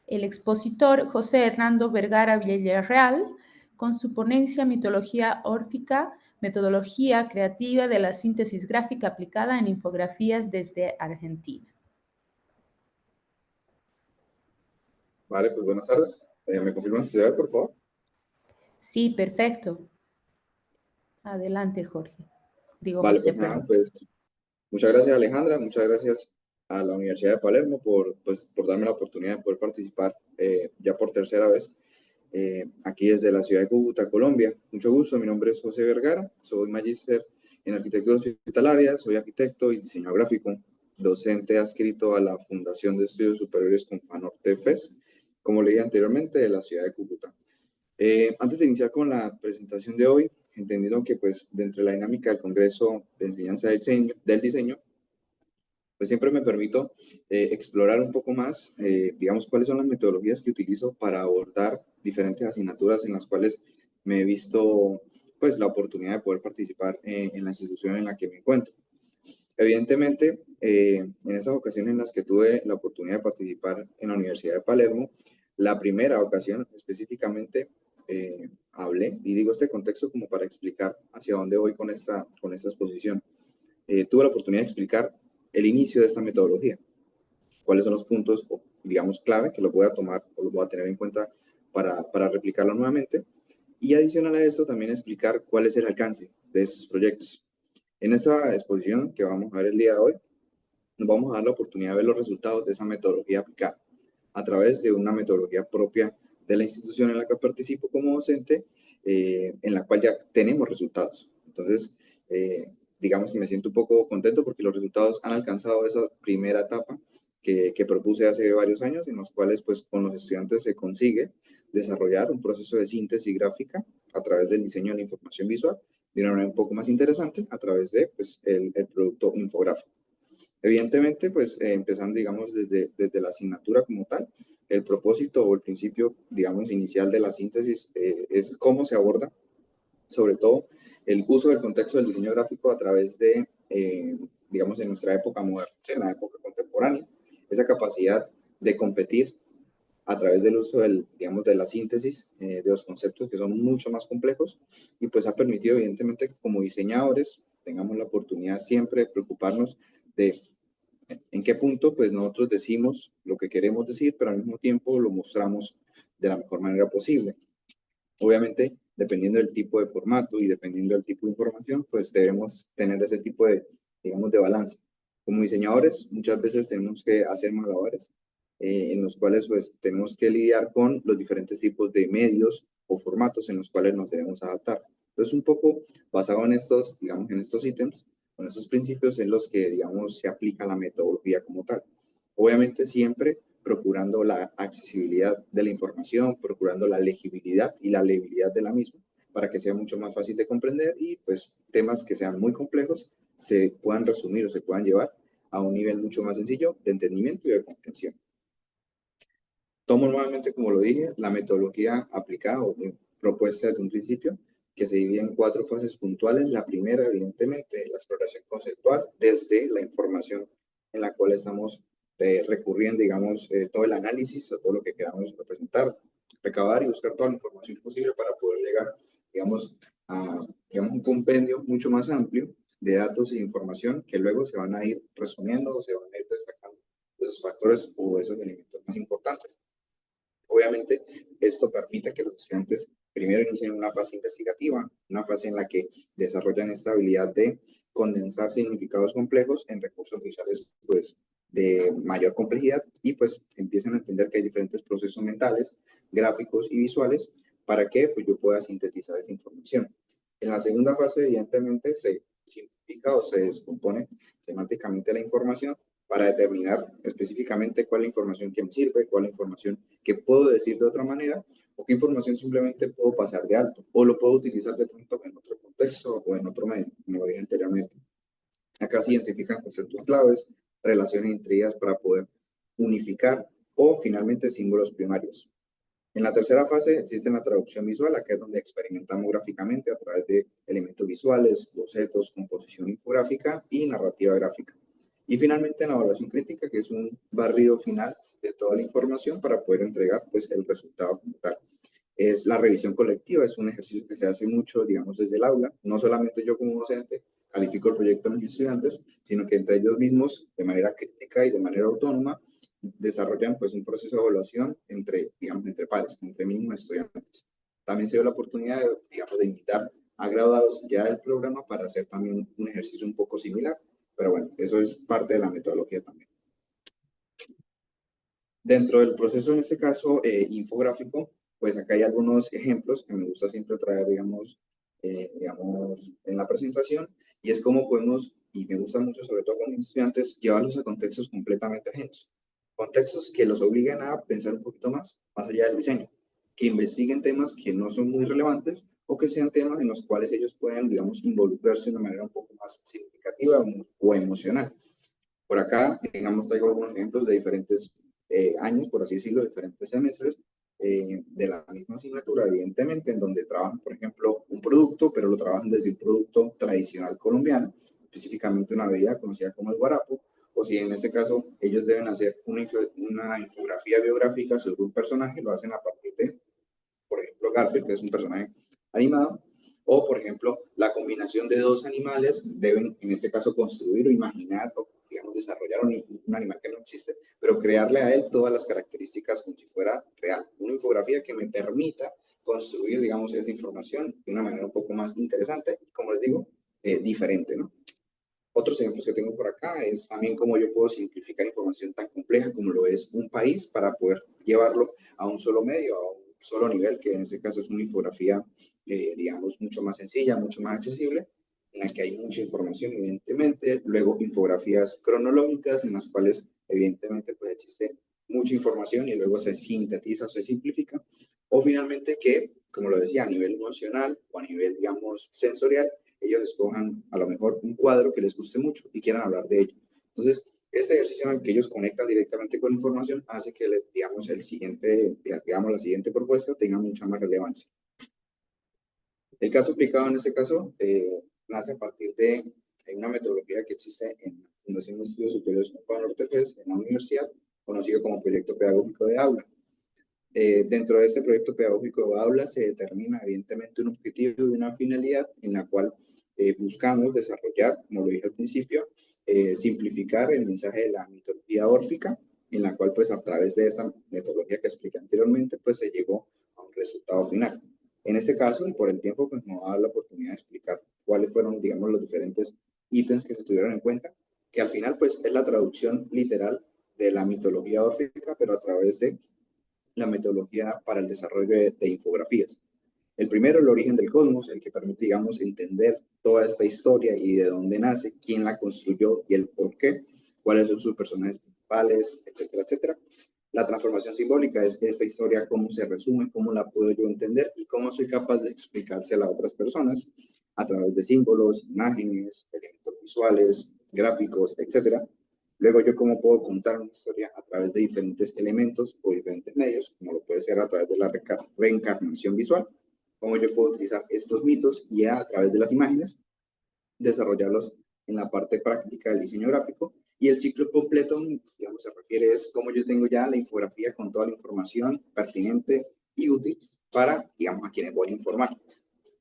el expositor José Hernando Vergara Villarreal con su ponencia Mitología órfica, metodología creativa de la síntesis gráfica aplicada en infografías desde Argentina. Vale, pues buenas tardes. ¿Me confirman si se ve, por favor? Sí, perfecto. Adelante, Jorge. Vale, José, pues nada, perdón. pues muchas gracias, Alejandra, muchas gracias a la Universidad de Palermo por darme la oportunidad de poder participar ya por tercera vez aquí desde la ciudad de Cúcuta, Colombia. Mucho gusto, mi nombre es José Vergara, soy magíster en arquitectura hospitalaria, soy arquitecto y diseñador gráfico, docente adscrito a la Fundación de Estudios Superiores Confanorte FES, como leí anteriormente, de la ciudad de Cúcuta. Antes de iniciar con la presentación de hoy, entendiendo que pues dentro de la dinámica del Congreso de Enseñanza del Diseño, pues siempre me permito explorar un poco más, digamos, cuáles son las metodologías que utilizo para abordar diferentes asignaturas en las cuales me he visto pues la oportunidad de poder participar en la institución en la que me encuentro. Evidentemente, en esas ocasiones en las que tuve la oportunidad de participar en la Universidad de Palermo, la primera ocasión específicamente hablé, y digo este contexto como para explicar hacia dónde voy con esta exposición. Tuve la oportunidad de explicar el inicio de esta metodología. cuáles son los puntos, digamos, clave que los voy a tomar o los voy a tener en cuenta para replicarlo nuevamente. Y adicional a esto, también explicar cuál es el alcance de estos proyectos. En esta exposición que vamos a ver el día de hoy, nos vamos a dar la oportunidad de ver los resultados de esa metodología aplicada a través de una metodología propia de la institución en la que participo como docente, en la cual ya tenemos resultados. Entonces, digamos que me siento un poco contento porque los resultados han alcanzado esa primera etapa que propuse hace varios años, en los cuales pues con los estudiantes se consigue desarrollar un proceso de síntesis gráfica a través del diseño de la información visual de una manera un poco más interesante a través de pues, el producto infográfico. Evidentemente, pues empezando, digamos, desde la asignatura como tal, el propósito o el principio, digamos, inicial de la síntesis es cómo se aborda, sobre todo, el uso del contexto del diseño gráfico a través de, digamos, en nuestra época moderna, en la época contemporánea, esa capacidad de competir a través del uso digamos, de la síntesis de los conceptos que son mucho más complejos y pues ha permitido evidentemente que como diseñadores tengamos la oportunidad siempre de preocuparnos de en qué punto pues nosotros decimos lo que queremos decir, pero al mismo tiempo lo mostramos de la mejor manera posible. Obviamente, dependiendo del tipo de formato y dependiendo del tipo de información, pues debemos tener ese tipo de, digamos, de balance. Como diseñadores, muchas veces tenemos que hacer malabares en los cuales pues tenemos que lidiar con los diferentes tipos de medios o formatos en los cuales nos debemos adaptar. Entonces, un poco basado en estos, digamos, en estos ítems, con esos principios en los que, digamos, se aplica la metodología como tal. Obviamente, siempre procurando la accesibilidad de la información, procurando la legibilidad y la legibilidad de la misma, para que sea mucho más fácil de comprender y pues temas que sean muy complejos se puedan resumir o se puedan llevar a un nivel mucho más sencillo de entendimiento y de comprensión. Tomo nuevamente, como lo dije, la metodología aplicada o propuesta desde un principio, que se divide en 4 fases puntuales. La primera, evidentemente, la exploración conceptual desde la información en la cual estamos recurriendo, digamos, todo el análisis o todo lo que queramos representar, recabar y buscar toda la información posible para poder llegar, digamos, a un compendio mucho más amplio de datos e información que luego se van a ir resumiendo o se van a ir destacando esos factores o esos elementos más importantes. Obviamente, esto permite que los estudiantes primero inicien una fase investigativa, una fase en la que desarrollan esta habilidad de condensar significados complejos en recursos visuales pues, de mayor complejidad y pues empiezan a entender que hay diferentes procesos mentales, gráficos y visuales para que pues, yo pueda sintetizar esa información. En la segunda fase, evidentemente, se simplifica o se descompone temáticamente la información para determinar específicamente cuál es la información que me sirve, cuál es la información que puedo decir de otra manera, o qué información simplemente puedo pasar de alto, o lo puedo utilizar de pronto en otro contexto o en otro medio, como lo dije anteriormente. Acá se identifican conceptos claves, relaciones entre ellas para poder unificar, o finalmente símbolos primarios. En la tercera fase existe la traducción visual, acá es donde experimentamos gráficamente a través de elementos visuales, bocetos, composición infográfica y narrativa gráfica. Y finalmente en la evaluación crítica, que es un barrido final de toda la información para poder entregar pues, el resultado como tal. Es la revisión colectiva, es un ejercicio que se hace mucho, digamos, desde el aula. No solamente yo como docente califico el proyecto de mis estudiantes, sino que entre ellos mismos, de manera crítica y de manera autónoma, desarrollan pues, un proceso de evaluación entre, digamos, entre pares, entre mismos estudiantes. También se dio la oportunidad, digamos, de invitar a graduados ya del programa para hacer también un ejercicio un poco similar. Pero bueno, eso es parte de la metodología también. Dentro del proceso, en este caso, infográfico, pues acá hay algunos ejemplos que me gusta siempre traer, digamos, en la presentación, y es cómo podemos, y me gusta mucho, sobre todo con mis estudiantes, llevarlos a contextos completamente ajenos. Contextos que los obliguen a pensar un poquito más allá del diseño, que investiguen temas que no son muy relevantes, o que sean temas en los cuales ellos pueden, digamos, involucrarse de una manera un poco más significativa o emocional. Por acá, digamos, traigo algunos ejemplos de diferentes años, por así decirlo, diferentes semestres de la misma asignatura, evidentemente, en donde trabajan, por ejemplo, un producto, pero lo trabajan desde un producto tradicional colombiano, específicamente una bebida conocida como el guarapo, o si en este caso ellos deben hacer una infografía biográfica sobre un personaje, lo hacen a partir de, por ejemplo, Garfield, que es un personaje animado, o por ejemplo, la combinación de 2 animales deben, en este caso, construir o imaginar, o digamos, desarrollar un animal que no existe, pero crearle a él todas las características como si fuera real. Una infografía que me permita construir, digamos, esa información de una manera un poco más interesante y, como les digo, diferente, ¿no? Otros ejemplos que tengo por acá es también cómo yo puedo simplificar información tan compleja como lo es un país para poder llevarlo a un solo medio, a un solo nivel, que en este caso es una infografía, digamos, mucho más sencilla, mucho más accesible, en la que hay mucha información, evidentemente. Luego, infografías cronológicas, en las cuales, evidentemente, pues existe mucha información y luego se sintetiza o se simplifica. O finalmente que, como lo decía, a nivel emocional o a nivel, digamos, sensorial, ellos escojan a lo mejor un cuadro que les guste mucho y quieran hablar de ello. Entonces, este ejercicio en el que ellos conectan directamente con información hace que, digamos, la siguiente propuesta tenga mucha más relevancia. El caso aplicado en este caso nace a partir de una metodología que existe en la Fundación de Estudios Superiores Juan Pablo Ortega en la universidad, conocido como Proyecto Pedagógico de Aula. Dentro de este proyecto pedagógico de aula se determina evidentemente un objetivo y una finalidad en la cual buscamos desarrollar, como lo dije al principio, simplificar el mensaje de la mitología órfica, en la cual pues a través de esta metodología que expliqué anteriormente pues se llegó a un resultado final. En este caso, y por el tiempo, pues me va a dar la oportunidad de explicar cuáles fueron, digamos, los diferentes ítems que se tuvieron en cuenta, que al final pues es la traducción literal de la mitología órfica, pero a través de la metodología para el desarrollo de infografías. El primero, el origen del cosmos, el que permite, digamos, entender toda esta historia y de dónde nace, quién la construyó y el por qué, cuáles son sus personajes principales, etcétera, etcétera. La transformación simbólica es esta historia, cómo se resume, cómo la puedo yo entender y cómo soy capaz de explicársela a otras personas a través de símbolos, imágenes, elementos visuales, gráficos, etcétera. Luego yo cómo puedo contar una historia a través de diferentes elementos o diferentes medios, como lo puede ser a través de la reencarnación visual, cómo yo puedo utilizar estos mitos y a través de las imágenes desarrollarlos en la parte práctica del diseño gráfico. Y el ciclo completo, digamos, se refiere es cómo yo tengo ya la infografía con toda la información pertinente y útil para, digamos, a quienes voy a informar.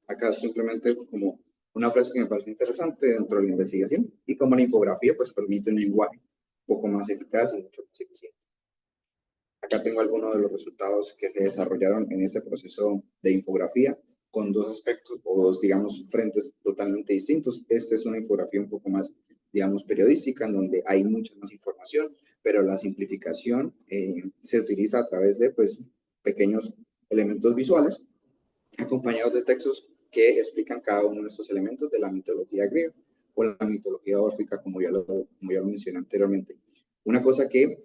Acá simplemente como una frase que me parece interesante dentro de la investigación y como la infografía pues permite un lenguaje un poco más eficaz y mucho más eficiente. Acá tengo algunos de los resultados que se desarrollaron en este proceso de infografía con dos aspectos o dos, digamos, frentes totalmente distintos. Esta es una infografía un poco más, digamos, periodística, en donde hay mucha más información, pero la simplificación se utiliza a través de, pues, pequeños elementos visuales acompañados de textos que explican cada uno de estos elementos de la mitología griega o la mitología órfica, como ya lo mencioné anteriormente. Una cosa que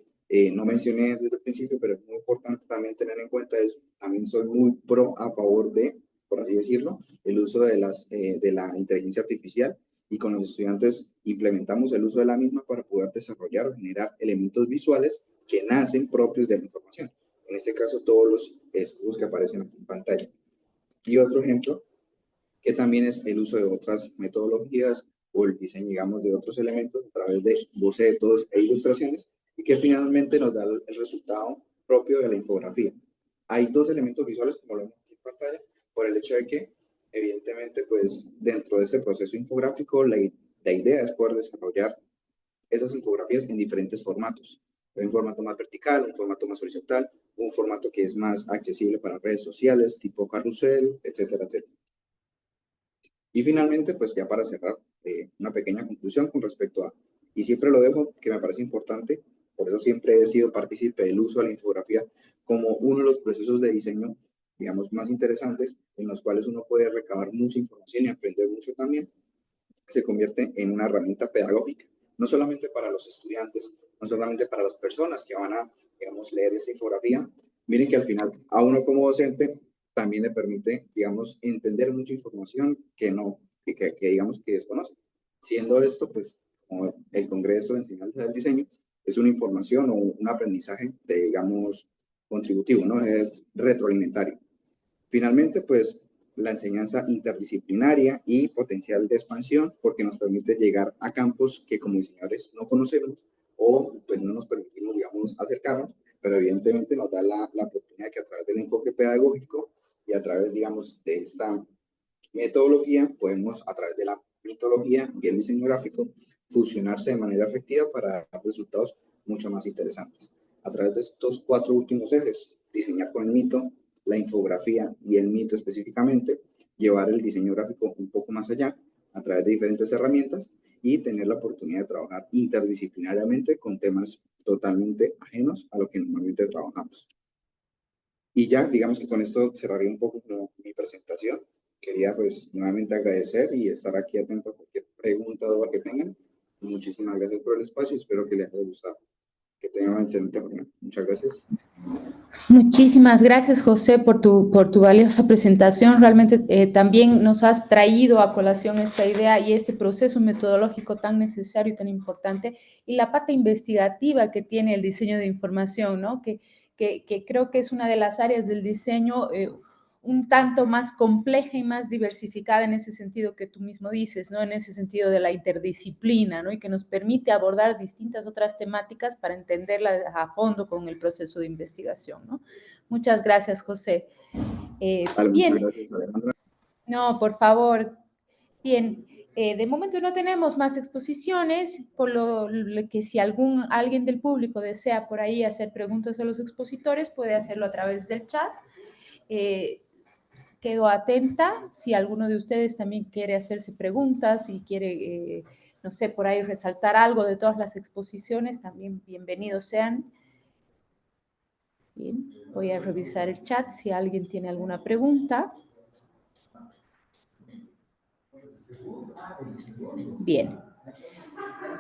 no mencioné desde el principio, pero es muy importante también tener en cuenta es, también soy muy a favor de, por así decirlo, el uso de la inteligencia artificial, y con los estudiantes implementamos el uso de la misma para poder desarrollar o generar elementos visuales que nacen propios de la información. En este caso, todos los escudos que aparecen aquí en pantalla. Y otro ejemplo, que también es el uso de otras metodologías o el diseño, digamos, de otros elementos a través de bocetos e ilustraciones, y que finalmente nos da el resultado propio de la infografía. Hay dos elementos visuales, como lo vemos aquí en pantalla, por el hecho de que, evidentemente, pues, dentro de ese proceso infográfico, la idea es poder desarrollar esas infografías en diferentes formatos. Un formato más vertical, un formato más horizontal, un formato que es más accesible para redes sociales, tipo carrusel, etcétera, etcétera. Y finalmente, pues ya para cerrar, una pequeña conclusión con respecto a, y siempre lo dejo, que me parece importante, por eso siempre he sido partícipe del uso de la infografía como uno de los procesos de diseño, digamos, más interesantes, en los cuales uno puede recabar mucha información y aprender mucho también, se convierte en una herramienta pedagógica, no solamente para los estudiantes, no solamente para las personas que van a, digamos, leer esta infografía. Miren que al final a uno como docente también le permite, digamos, entender mucha información que digamos que desconoce. Siendo esto, pues, como el Congreso de Enseñanza del Diseño, es una información o un aprendizaje, digamos, contributivo, ¿no? Es retroalimentario. Finalmente, pues, la enseñanza interdisciplinaria y potencial de expansión, porque nos permite llegar a campos que como diseñadores no conocemos o pues no nos permitimos, digamos, acercarnos, pero evidentemente nos da la oportunidad que a través del enfoque pedagógico y a través, digamos, de esta metodología, podemos a través de la mitología y el diseño gráfico fusionarse de manera efectiva para dar resultados mucho más interesantes. A través de estos 4 últimos ejes, diseñar con el mito, la infografía y el mito específicamente, llevar el diseño gráfico un poco más allá a través de diferentes herramientas y tener la oportunidad de trabajar interdisciplinariamente con temas totalmente ajenos a lo que normalmente trabajamos. Y ya, digamos que con esto cerraré un poco como mi presentación. Quería pues nuevamente agradecer y estar aquí atento a cualquier pregunta o duda que tengan. Muchísimas gracias por el espacio y espero que les haya gustado. Que tengan una excelente jornada. Muchas gracias. Muchísimas gracias, José, por tu valiosa presentación. Realmente también nos has traído a colación esta idea y este proceso metodológico tan necesario y tan importante, y la parte investigativa que tiene el diseño de información, ¿no? Que creo que es una de las áreas del diseño un tanto más compleja y más diversificada en ese sentido que tú mismo dices, ¿no? En ese sentido de la interdisciplina, ¿no? Y que nos permite abordar distintas otras temáticas para entenderla a fondo con el proceso de investigación, ¿no? Muchas gracias, José. Bien. Muchas gracias, Alejandra. No, por favor. Bien. De momento no tenemos más exposiciones, por lo que si alguien del público desea por ahí hacer preguntas a los expositores, puede hacerlo a través del chat. Quedo atenta si alguno de ustedes también quiere hacerse preguntas y quiere, no sé, por ahí resaltar algo de todas las exposiciones, también bienvenidos sean. Bien, voy a revisar el chat si alguien tiene alguna pregunta. Bien.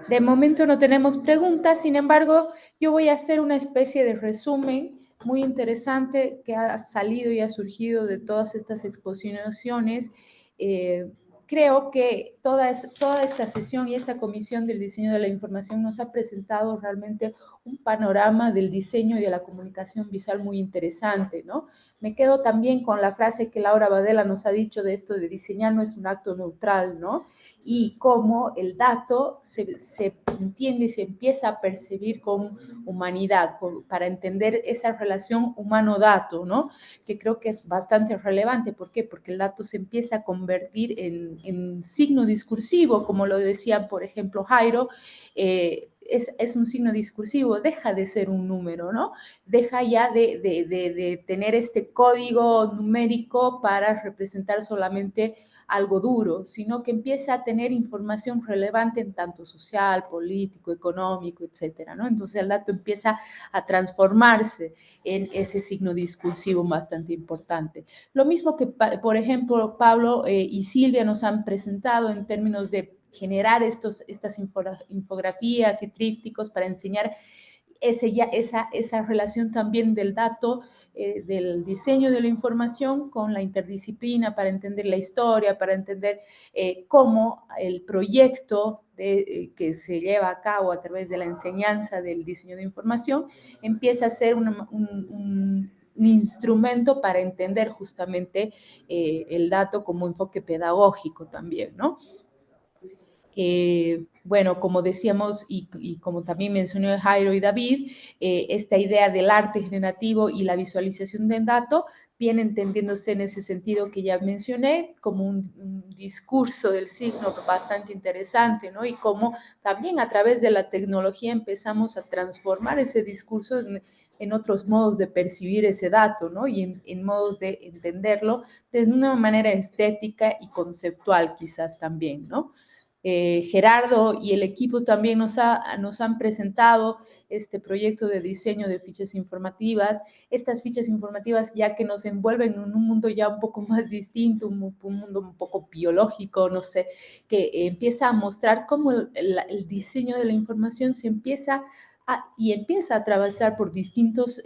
De momento no tenemos preguntas, sin embargo, yo voy a hacer una especie de resumen muy interesante que ha salido y ha surgido de todas estas exposiciones. Creo que toda esta sesión y esta comisión del diseño de la información nos ha presentado realmente un panorama del diseño y de la comunicación visual muy interesante, ¿no? Me quedo también con la frase que Laura Badela nos ha dicho de esto de diseñar no es un acto neutral, ¿no? Y cómo el dato se entiende y se empieza a percibir con humanidad, para entender esa relación humano-dato, ¿no? Que creo que es bastante relevante. ¿Por qué? Porque el dato se empieza a convertir en signo discursivo, como lo decía, por ejemplo, Jairo, es un signo discursivo, deja de ser un número, ¿no? Deja ya de tener este código numérico para representar solamente algo duro, sino que empieza a tener información relevante en tanto social, político, económico, etcétera, ¿no? Entonces el dato empieza a transformarse en ese signo discursivo bastante importante. Lo mismo que, por ejemplo, Pablo y Silvia nos han presentado en términos de generar estas infografías y trípticos para enseñar esa relación también del dato, del diseño de la información con la interdisciplina para entender la historia, para entender cómo el proyecto que se lleva a cabo a través de la enseñanza del diseño de información empieza a ser un instrumento para entender justamente el dato como enfoque pedagógico también, ¿no? Bueno, como decíamos y como también mencionó Jairo y David, esta idea del arte generativo y la visualización del dato viene entendiéndose en ese sentido que ya mencioné, como un discurso del signo bastante interesante, ¿no? Y cómo también a través de la tecnología empezamos a transformar ese discurso en otros modos de percibir ese dato, ¿no? Y en modos de entenderlo de una manera estética y conceptual quizás también, ¿no? Gerardo y el equipo también nos han presentado este proyecto de diseño de fichas informativas, estas fichas informativas ya que nos envuelven en un mundo ya un poco más distinto, un mundo un poco biológico, no sé, que empieza a mostrar cómo el diseño de la información se empieza a atravesar por distintos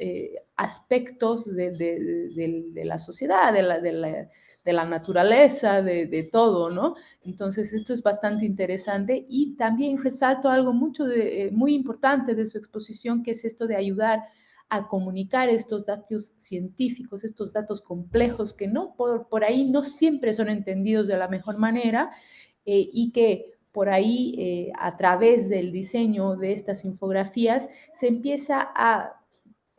aspectos de la sociedad, de la naturaleza, de todo, ¿no? Entonces, esto es bastante interesante y también resalto algo muy importante de su exposición, que es esto de ayudar a comunicar estos datos científicos, estos datos complejos que no por ahí no siempre son entendidos de la mejor manera y que por ahí, a través del diseño de estas infografías, se empieza a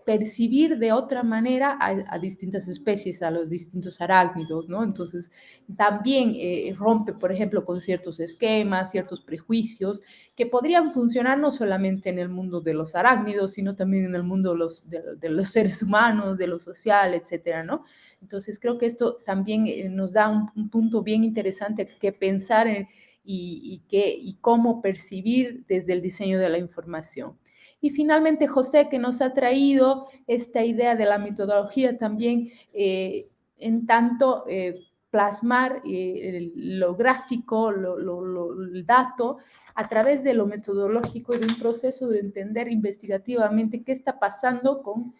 percibir de otra manera a distintas especies, a los distintos arácnidos, ¿no? Entonces, también rompe, por ejemplo, con ciertos esquemas, ciertos prejuicios que podrían funcionar no solamente en el mundo de los arácnidos, sino también en el mundo de los seres humanos, de lo social, etcétera, ¿no? Entonces, creo que esto también nos da un punto bien interesante que pensar y cómo percibir desde el diseño de la información. Y finalmente José, que nos ha traído esta idea de la metodología también, en tanto plasmar lo gráfico, el dato, a través de lo metodológico y de un proceso de entender investigativamente qué está pasando con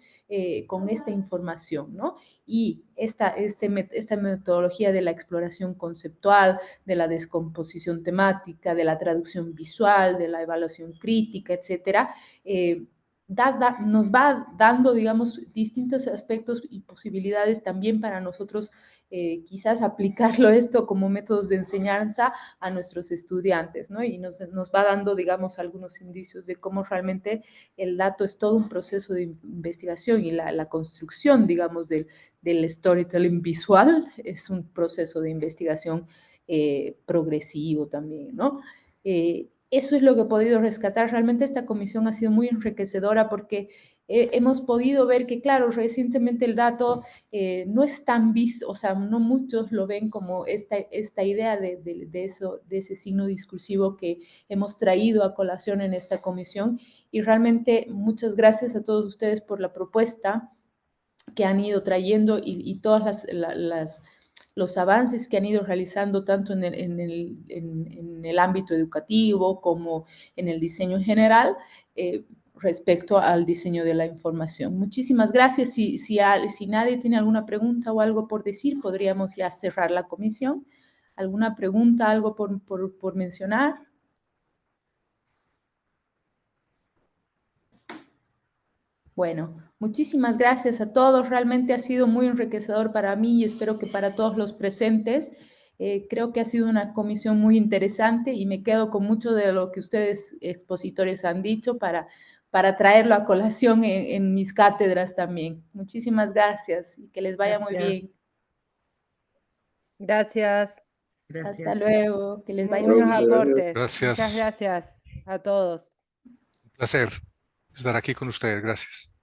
esta información, ¿no? Y esta metodología de la exploración conceptual, de la descomposición temática, de la traducción visual, de la evaluación crítica, etcétera, nos va dando, digamos, distintos aspectos y posibilidades también para nosotros quizás aplicarlo esto como métodos de enseñanza a nuestros estudiantes, ¿no? Y nos va dando, digamos, algunos indicios de cómo realmente el dato es todo un proceso de investigación y la construcción, digamos, del storytelling visual es un proceso de investigación progresivo también, ¿no? Eso es lo que he podido rescatar. Realmente esta comisión ha sido muy enriquecedora porque hemos podido ver que, claro, recientemente el dato no es tan visto, o sea, no muchos lo ven como esta idea de ese signo discursivo que hemos traído a colación en esta comisión. Y realmente muchas gracias a todos ustedes por la propuesta que han ido trayendo y todas los avances que han ido realizando tanto en el ámbito educativo como en el diseño en general respecto al diseño de la información. Muchísimas gracias. Si nadie tiene alguna pregunta o algo por decir, podríamos ya cerrar la comisión. ¿Alguna pregunta, algo por mencionar? Bueno, muchísimas gracias a todos. Realmente ha sido muy enriquecedor para mí y espero que para todos los presentes. Creo que ha sido una comisión muy interesante y me quedo con mucho de lo que ustedes expositores han dicho para traerlo a colación en mis cátedras también. Muchísimas gracias y que les vaya muy bien. Gracias. Hasta luego, que les Muy vaya muy buenos bien. aportes. Gracias. Muchas gracias a todos. Un placer estar aquí con ustedes. Gracias.